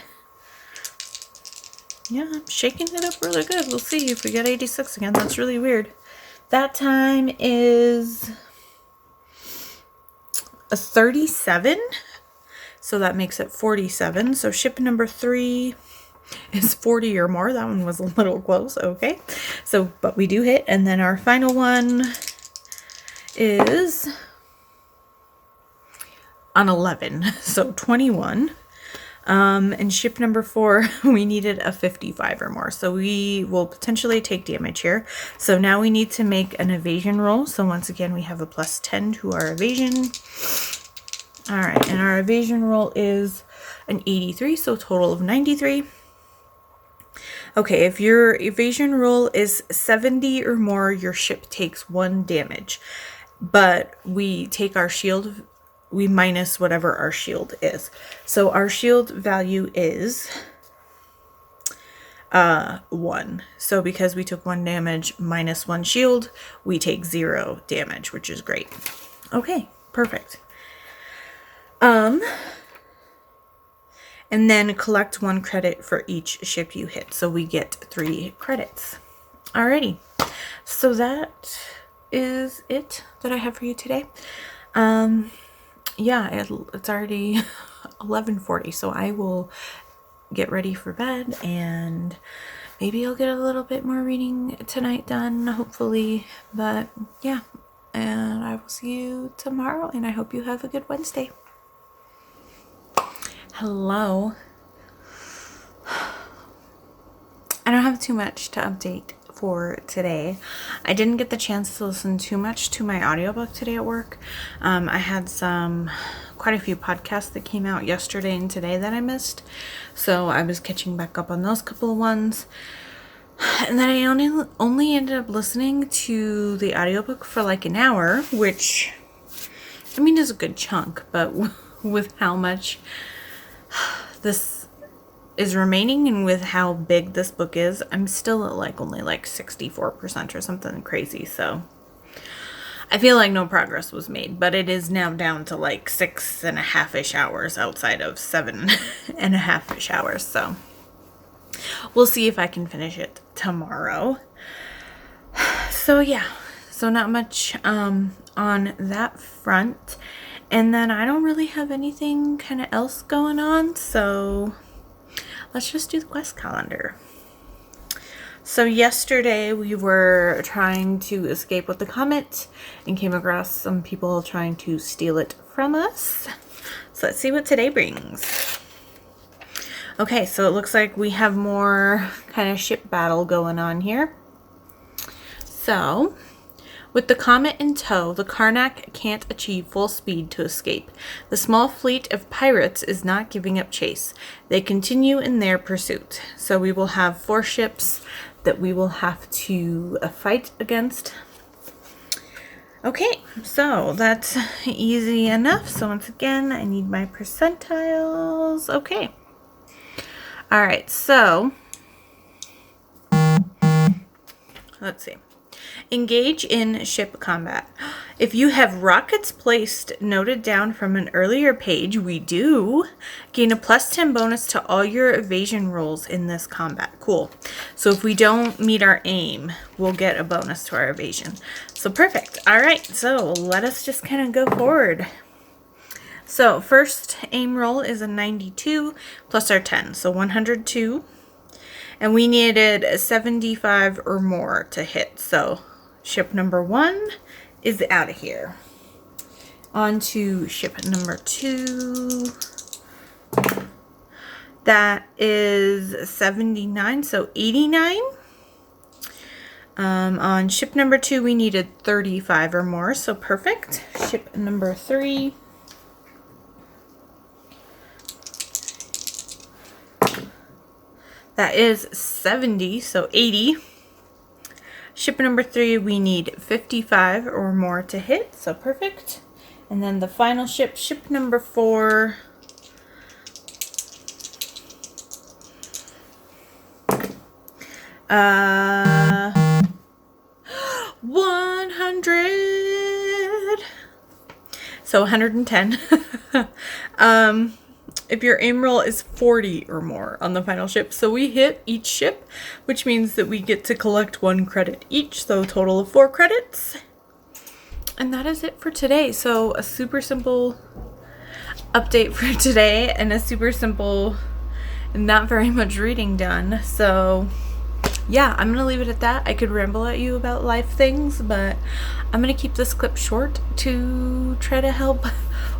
Yeah, I'm shaking it up really good. We'll see if we get 86 again. That's really weird. That time is a 37, so that makes it 47. So ship number 3 is 40 or more. That one was a little close. Okay, so but we do hit, and then our final one is on 11, so 21. And ship number 4, we needed a 55 or more, so we will potentially take damage here. So now we need to make an evasion roll. So once again, we have a plus 10 to our evasion. All right, and our evasion roll is an 83, so total of 93. Okay, if your evasion roll is 70 or more, your ship takes 1 damage. But we take our shield, we minus whatever our shield is. So our shield value is 1. So because we took 1 damage minus 1 shield, we take 0 damage, which is great. Okay, perfect. And then collect 1 credit for each ship you hit. So we get 3 credits. Alrighty. So that is it that I have for you today. Yeah, it's already 11:40, so I will get ready for bed, and maybe I'll get a little bit more reading tonight done, hopefully. But yeah, and I will see you tomorrow, and I hope you have a good Wednesday. Hello. I don't have too much to update for today. I didn't get the chance to listen too much to my audiobook today at work. I had quite a few podcasts that came out yesterday and today that I missed, so I was catching back up on those couple of ones. And then I only ended up listening to the audiobook for like an hour, which I mean is a good chunk, but with how much this is remaining and with how big this book is, I'm still at like only like 64% or something crazy. So I feel like no progress was made, but it is now down to like 6.5-ish hours outside of 7.5-ish hours. So we'll see if I can finish it tomorrow. So yeah, so not much on that front. And then I don't really have anything kind of else going on, so let's just do the quest calendar. So yesterday we were trying to escape with the comet and came across some people trying to steal it from us. So let's see what today brings. Okay, so it looks like we have more kind of ship battle going on here. So with the comet in tow, the Karnak can't achieve full speed to escape. The small fleet of pirates is not giving up chase. They continue in their pursuit. So we will have 4 ships that we will have to fight against. Okay, so that's easy enough. So once again, I need my percentiles. Okay. All right, so let's see. Engage in ship combat. If you have rockets placed noted down from an earlier page, we do gain a plus 10 bonus to all your evasion rolls in this combat. Cool. So if we don't meet our aim, we'll get a bonus to our evasion. So perfect. All right, so let us just kind of go forward. So first aim roll is a 92 plus our 10, so 102. And we needed a 75 or more to hit. So ship number 1 is out of here. On to ship number 2. That is 79, so 89. On ship number 2, we needed 35 or more, so perfect. Ship number 3. That is 70, so 80. Ship number 3, we need 55 or more to hit, so perfect. And then the final ship, ship number 4. 100. So 110. If your aim roll is 40 or more on the final ship. So we hit each ship, which means that we get to collect 1 credit each. So a total of 4 credits. And that is it for today. So a super simple update for today and a super simple, not very much reading done. So yeah, I'm going to leave it at that. I could ramble at you about life things, but I'm going to keep this clip short to try to help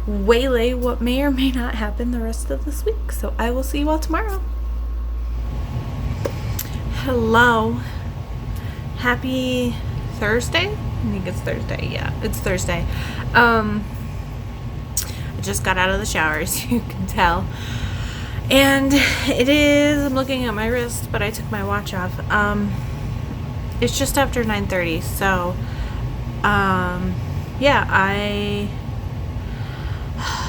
waylay what may or may not happen the rest of this week. So I will see you all tomorrow. Hello. Happy Thursday? I think it's Thursday. Yeah, it's Thursday. I just got out of the shower, as you can tell. And it is, I'm looking at my wrist, but I took my watch off. It's just after 9:30, so, yeah, I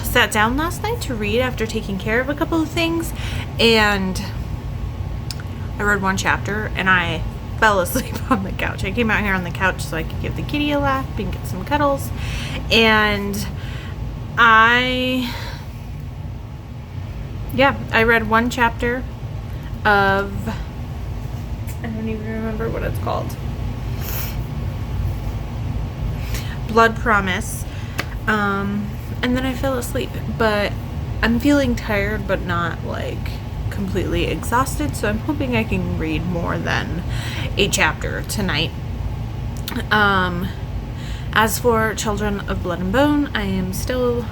sat down last night to read after taking care of a couple of things, and I read 1 chapter, and I fell asleep on the couch. I came out here on the couch so I could give the kitty a lap and get some cuddles, and I read 1 chapter of, I don't even remember what it's called, Blood Promise, and then I fell asleep, but I'm feeling tired but not like completely exhausted, so I'm hoping I can read more than a chapter tonight. As for Children of Blood and Bone, I am still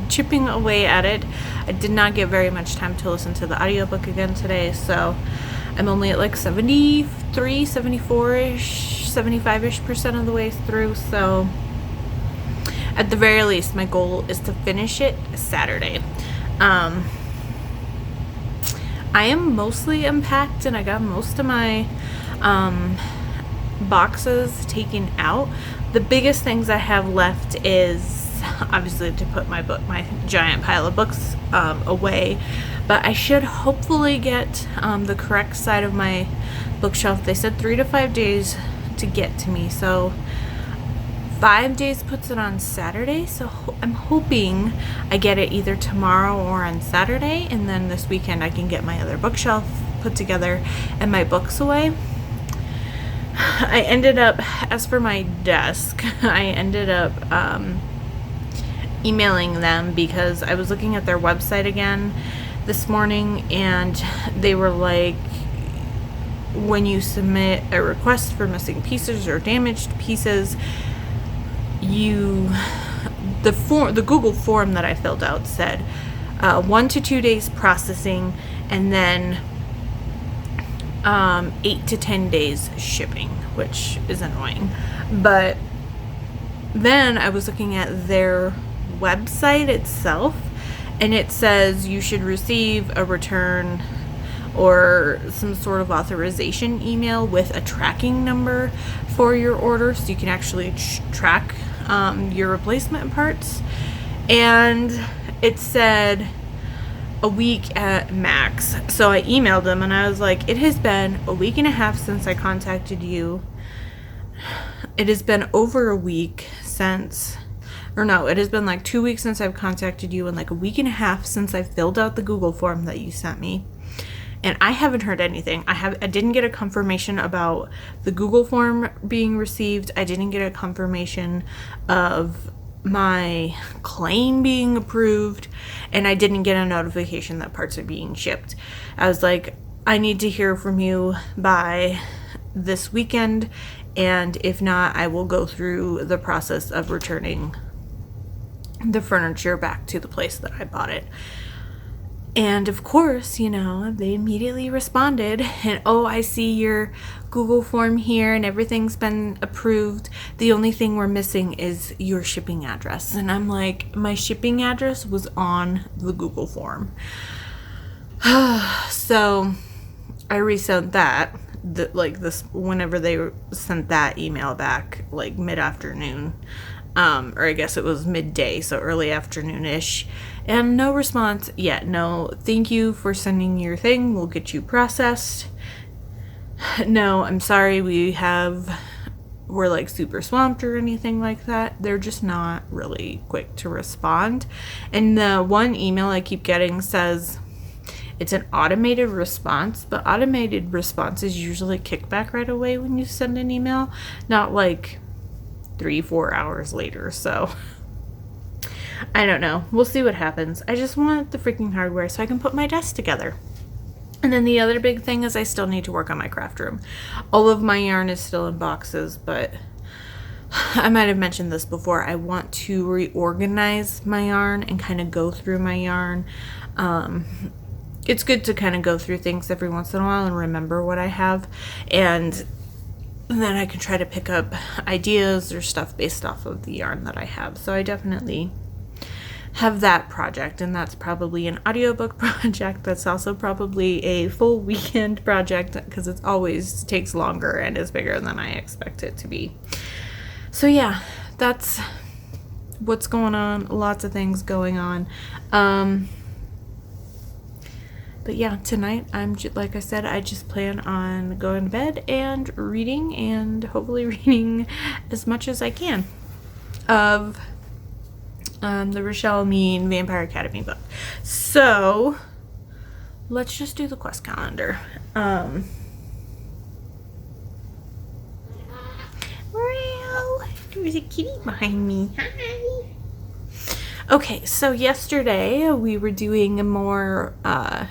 chipping away at it. I did not get very much time to listen to the audiobook again today, so I'm only at like 73, 74-ish, 75-ish% of the way through, so at the very least my goal is to finish it Saturday. I am mostly unpacked and I got most of my boxes taken out. The biggest things I have left is obviously to put my giant pile of books away, but I should hopefully get the correct side of my bookshelf. They said 3 to 5 days to get to me, so 5 days puts it on Saturday, so I'm hoping I get it either tomorrow or on Saturday, and then this weekend I can get my other bookshelf put together and my books away. I ended up, as for my desk, I ended up emailing them because I was looking at their website again this morning, and they were like, when you submit a request for missing pieces or damaged pieces, the Google form that I filled out said 1 to 2 days processing, and then 8 to 10 days shipping, which is annoying. But then I was looking at their website itself, and it says you should receive a return or some sort of authorization email with a tracking number for your order, so you can actually track your replacement parts. And it said a week at max. So I emailed them and I was like, it has been a week and a half since I contacted you. It has been over a week since, or no, it has been like 2 weeks since I've contacted you, and like a week and a half since I filled out the Google form that you sent me. And I haven't heard anything. I didn't get a confirmation about the Google form being received. I didn't get a confirmation of my claim being approved, and I didn't get a notification that parts are being shipped. I was like, I need to hear from you by this weekend, and if not, I will go through the process of returning the furniture back to the place that I bought it. And of course, you know, they immediately responded and, oh, I see your Google form here and everything's been approved. The only thing we're missing is your shipping address. And I'm like, my shipping address was on the Google form. So I resent that, whenever they sent that email back, like mid-afternoon. Or I guess it was midday, so early afternoon-ish. And no response yet. No, thank you for sending your thing. We'll get you processed. No, I'm sorry, we're like super swamped or anything like that. They're just not really quick to respond. And the one email I keep getting says it's an automated response, but automated responses usually kick back right away when you send an email, not like 3-4 hours later. So I don't know. We'll see what happens. I just want the freaking hardware so I can put my desk together. And then the other big thing is I still need to work on my craft room. All of my yarn is still in boxes, but I might have mentioned this before. I want to reorganize my yarn and kind of go through my yarn. It's good to kind of go through things every once in a while and remember what I have. And then I can try to pick up ideas or stuff based off of the yarn that I have. So I definitely have that project, and that's probably an audiobook project. That's also probably a full weekend project because it always takes longer and is bigger than I expect it to be. So yeah, that's what's going on. Lots of things going on. But yeah, tonight like I said, I just plan on going to bed and reading, and hopefully reading as much as I can of the Rochelle Mean Vampire Academy book. So let's just do the quest calendar. There's a kitty behind me. Hi. Okay, so yesterday we were doing more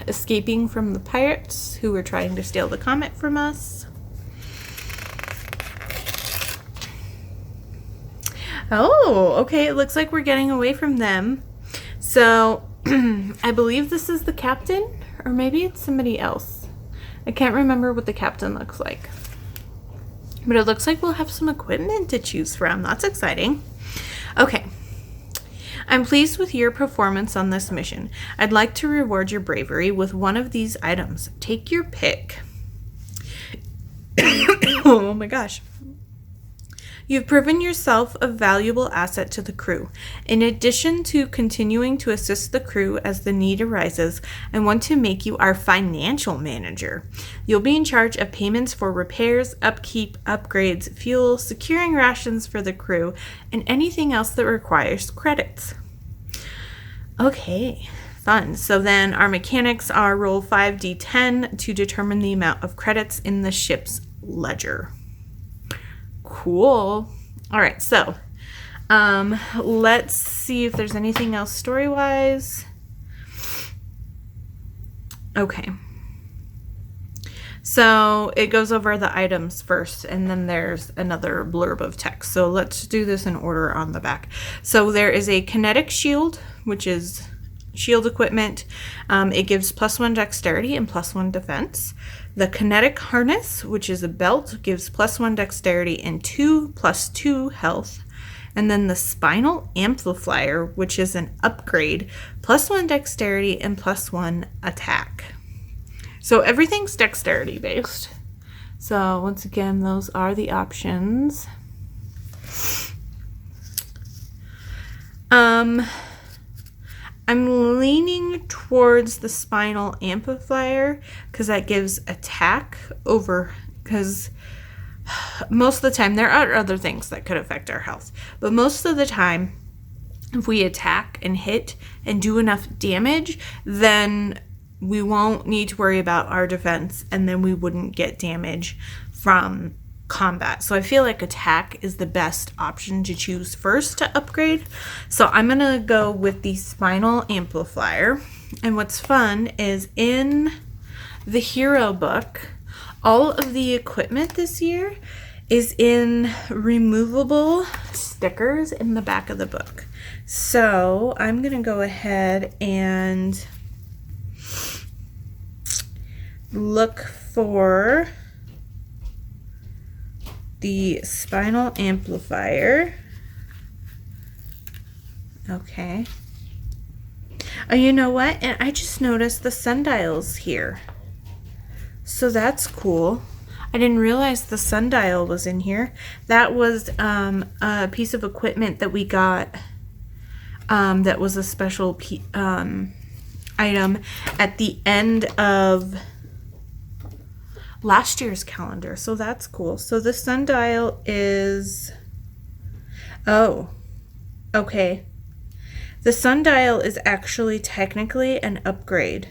escaping from the pirates who were trying to steal the comet from us. Oh, okay, it looks like we're getting away from them. So, I believe this is the captain, or maybe it's somebody else. I can't remember what the captain looks like. But it looks like we'll have some equipment to choose from. That's exciting. Okay. I'm pleased with your performance on this mission. I'd like to reward your bravery with one of these items. Take your pick. Oh my gosh. You've proven yourself a valuable asset to the crew. In addition to continuing to assist the crew as the need arises, I want to make you our financial manager. You'll be in charge of payments for repairs, upkeep, upgrades, fuel, securing rations for the crew, and anything else that requires credits. Okay, fun. So then our mechanics are roll 5d10 to determine the amount of credits in the ship's ledger. Cool. All right, so let's see if there's anything else story-wise. Okay. So it goes over the items first, and then there's another blurb of text. So let's do this in order on the back. So there is a kinetic shield, which is shield equipment. It gives +1 dexterity and +1 defense. The kinetic harness, which is a belt, gives +1 dexterity and 2+2 health. And then the spinal amplifier, which is an upgrade, +1 dexterity and +1 attack. So everything's dexterity based. So once again, those are the options. I'm leaning towards the spinal amplifier because that gives attack over, because most of the time, there are other things that could affect our health, but most of the time, if we attack and hit and do enough damage, then we won't need to worry about our defense, and then we wouldn't get damage from combat. So I feel like attack is the best option to choose first to upgrade. So I'm going to go with the spinal amplifier. And what's fun is in the hero book, all of the equipment this year is in removable stickers in the back of the book. So I'm going to go ahead and look for the spinal amplifier. Okay. Oh, you know what? And I just noticed the sundials here. So that's cool. I didn't realize the sundial was in here. That was a piece of equipment that we got that was a special item at the end of last year's calendar. So that's cool. So the sundial is... Oh, okay. The sundial is actually technically an upgrade.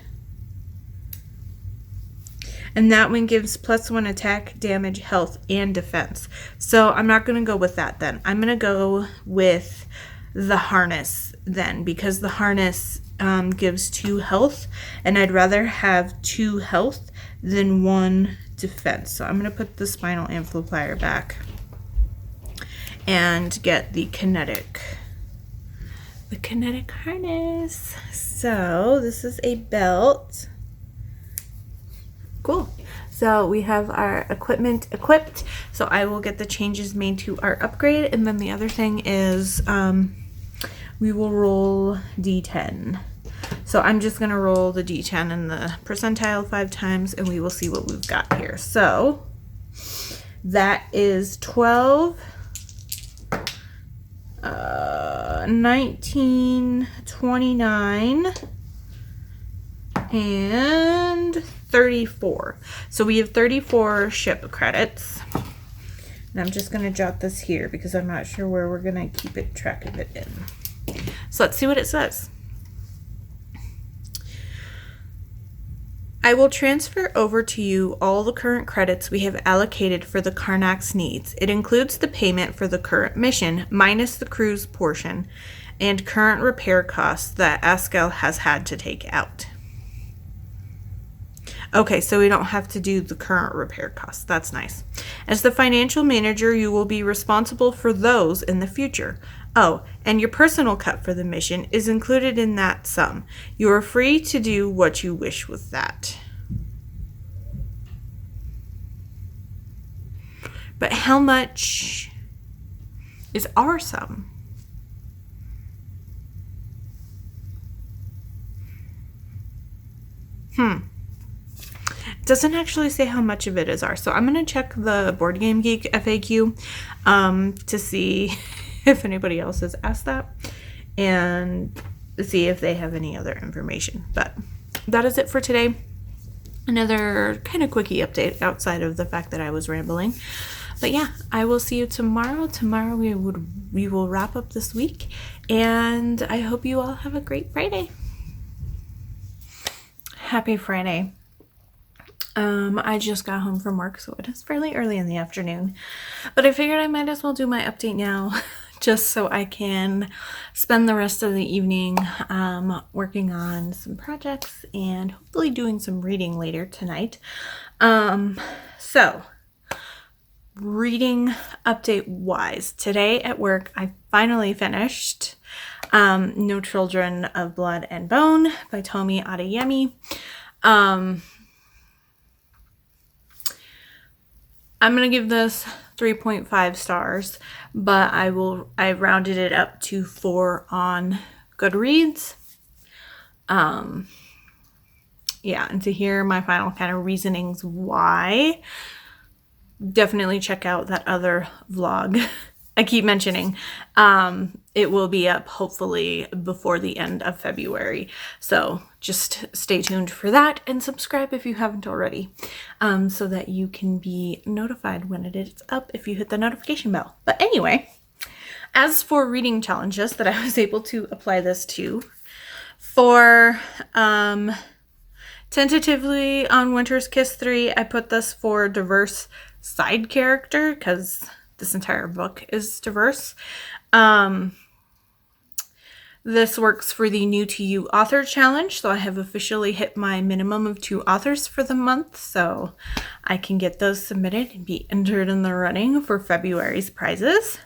And that one gives +1 attack, damage, health, and defense. So I'm not going to go with that then. I'm going to go with the harness then, because the harness gives 2 health, and I'd rather have 2 health than 1 defense. So I'm going to put the spinal amplifier back and get the kinetic harness. So this is a belt. Cool. So we have our equipment equipped. So I will get the changes made to our upgrade. And then the other thing is we will roll D10. So I'm just going to roll the D10 in the percentile 5 times, and we will see what we've got here. So that is 12, 19, 29, and 34. So we have 34 ship credits. And I'm just going to jot this here because I'm not sure where we're going to keep track of it in. So let's see what it says. I will transfer over to you all the current credits we have allocated for the Karnak's needs. It includes the payment for the current mission, minus the crew's portion, and current repair costs that Askel has had to take out. Okay, so we don't have to do the current repair costs. That's nice. As the financial manager, you will be responsible for those in the future. Oh, and your personal cut for the mission is included in that sum. You are free to do what you wish with that. But how much is our sum? It doesn't actually say how much of it is ours. So I'm going to check the Board Game Geek FAQ to see if anybody else has asked that and see if they have any other information. But that is it for today. Another kind of quickie update outside of the fact that I was rambling. But yeah, I will see you tomorrow. Tomorrow we will wrap up this week, and I hope you all have a great Friday. Happy Friday. I just got home from work, so it is fairly early in the afternoon, but I figured I might as well do my update now just so I can spend the rest of the evening working on some projects and hopefully doing some reading later tonight. So reading update wise, today at work I finally finished No Children of Blood and Bone by Tomi Adeyemi. I'm going to give this 3.5 stars, but I rounded it up to 4 on Goodreads. Yeah, and to hear my final kind of reasonings why, definitely check out that other vlog I keep mentioning. It will be up hopefully before the end of February. So just stay tuned for that and subscribe if you haven't already, so that you can be notified when it is up if you hit the notification bell. But anyway, as for reading challenges that I was able to apply this to, for tentatively on Winter's Kiss 3, I put this for diverse side character because this entire book is diverse. This works for the New to You Author Challenge, so I have officially hit my minimum of 2 authors for the month, so I can get those submitted and be entered in the running for February's prizes.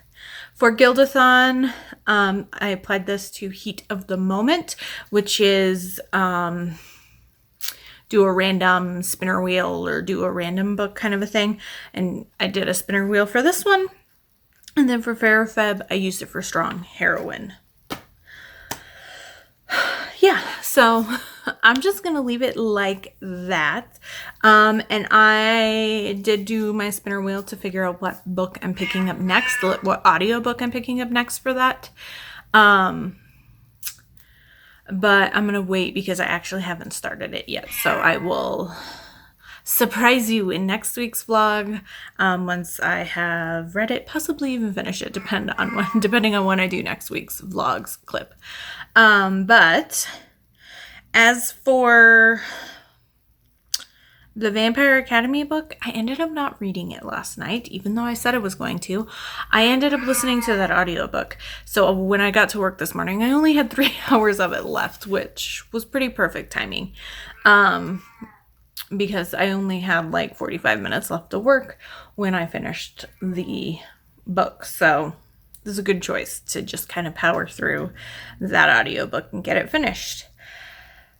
For Gildathon, I applied this to Heat of the Moment, which is do a random spinner wheel or do a random book kind of a thing. And I did a spinner wheel for this one. And then for Farafeb, I used it for Strong Heroine. Yeah, so I'm just going to leave it like that. And I did do my spinner wheel to figure out what book I'm picking up next, what audiobook I'm picking up next for that. But I'm going to wait because I actually haven't started it yet. So I will surprise you in next week's vlog once I have read it, possibly even finish it, depending on when I do next week's vlogs clip. But as for the Vampire Academy book, I ended up not reading it last night, even though I said I was going to. I ended up listening to that audiobook. So when I got to work this morning, I only had 3 hours of it left, which was pretty perfect timing. Because I only had like 45 minutes left to work when I finished the book. So this is a good choice to just kind of power through that audiobook and get it finished.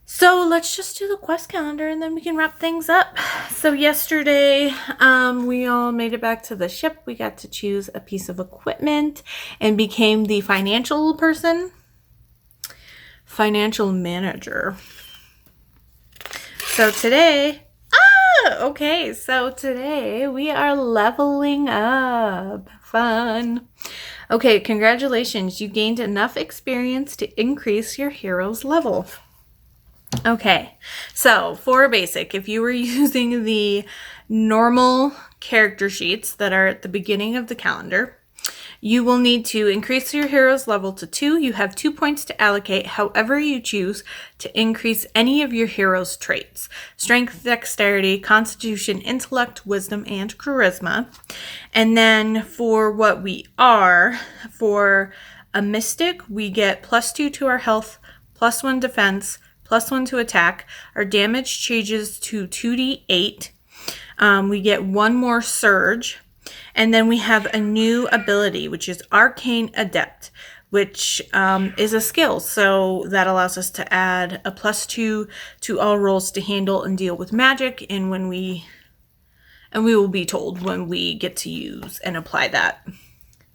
So let's just do the quest calendar and then we can wrap things up. So yesterday, we all made it back to the ship. We got to choose a piece of equipment and became the financial manager. So today, we are leveling up. Fun. Okay, congratulations. You gained enough experience to increase your hero's level. Okay, so for basic, if you were using the normal character sheets that are at the beginning of the calendar, you will need to increase your hero's level to 2. You have 2 points to allocate however you choose to increase any of your hero's traits. Strength, dexterity, constitution, intellect, wisdom, and charisma. And then for what we are, for a mystic, we get +2 to our health, +1 defense, +1 to attack. Our damage changes to 2d8. We get 1 more surge. And then we have a new ability, which is Arcane Adept, which is a skill. So that allows us to add a +2 to all rolls to handle and deal with magic. And we will be told when we get to use and apply that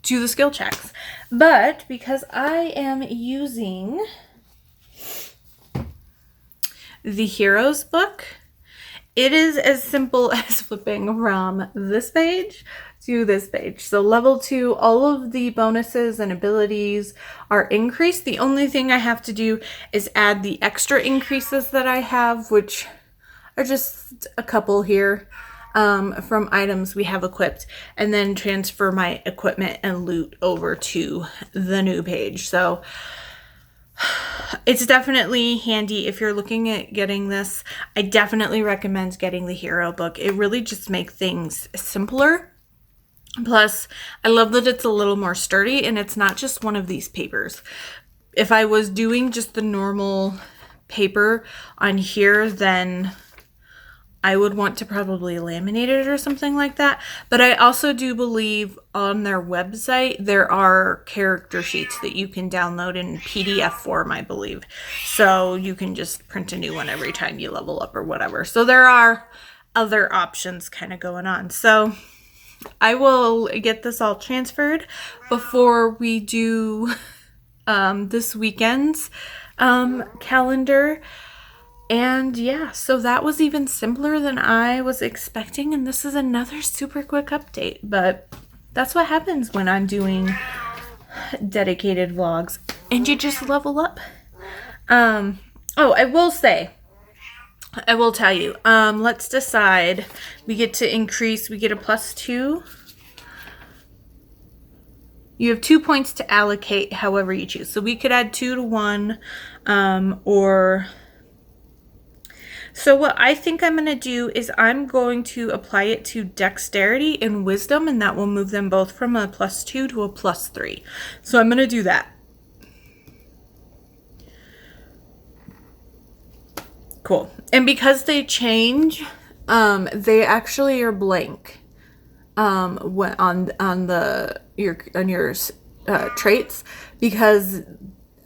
to the skill checks. But because I am using the Heroes book, it is as simple as flipping from this page to this page. So level 2, all of the bonuses and abilities are increased. The only thing I have to do is add the extra increases that I have, which are just a couple here from items we have equipped, and then transfer my equipment and loot over to the new page. So it's definitely handy if you're looking at getting this. I definitely recommend getting the hero book. It really just makes things simpler. Plus, I love that it's a little more sturdy and it's not just one of these papers. If I was doing just the normal paper on here, then I would want to probably laminate it or something like that. But I also do believe on their website, there are character sheets that you can download in PDF form, I believe. So you can just print a new one every time you level up or whatever. So there are other options kind of going on. So I will get this all transferred before we do this weekend's calendar. And yeah, so that was even simpler than I was expecting. And this is another super quick update, but that's what happens when I'm doing dedicated vlogs and you just level up. Oh, I will tell you, let's decide. We get to increase, we get a +2. You have 2 points to allocate however you choose. So we could add 2 to 1, or... So what I think I'm going to do is I'm going to apply it to dexterity and wisdom, and that will move them both from a +2 to a +3. So I'm going to do that. Cool. And because they change, they actually are blank on your traits, because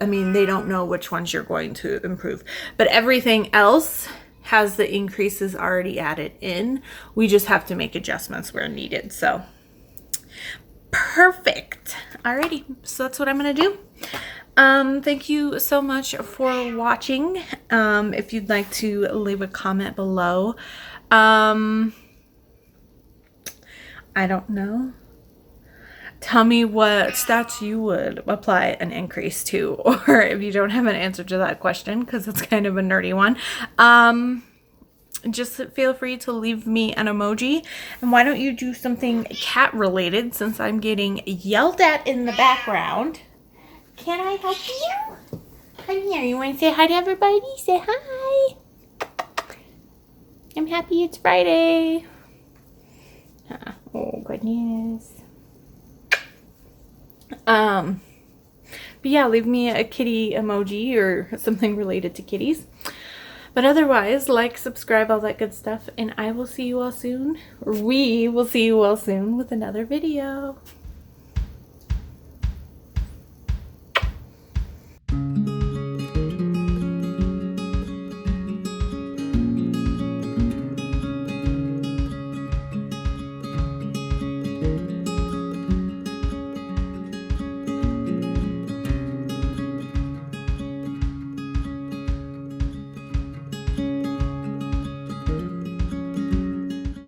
I mean, they don't know which ones you're going to improve, but everything else has the increases already added in. We just have to make adjustments where needed. So perfect. Alrighty, so that's what I'm gonna do. Thank you so much for watching. If you'd like to leave a comment below, I don't know. Tell me what stats you would apply an increase to, or if you don't have an answer to that question, because it's kind of a nerdy one, just feel free to leave me an emoji. And why don't you do something cat related, since I'm getting yelled at in the background. Can I help you? Come here. You want to say hi to everybody? Say hi. I'm happy it's Friday. Oh, goodness. But yeah, leave me a kitty emoji or something related to kitties. But otherwise, like, subscribe, all that good stuff. And I will see you all soon. Or we will see you all soon with another video.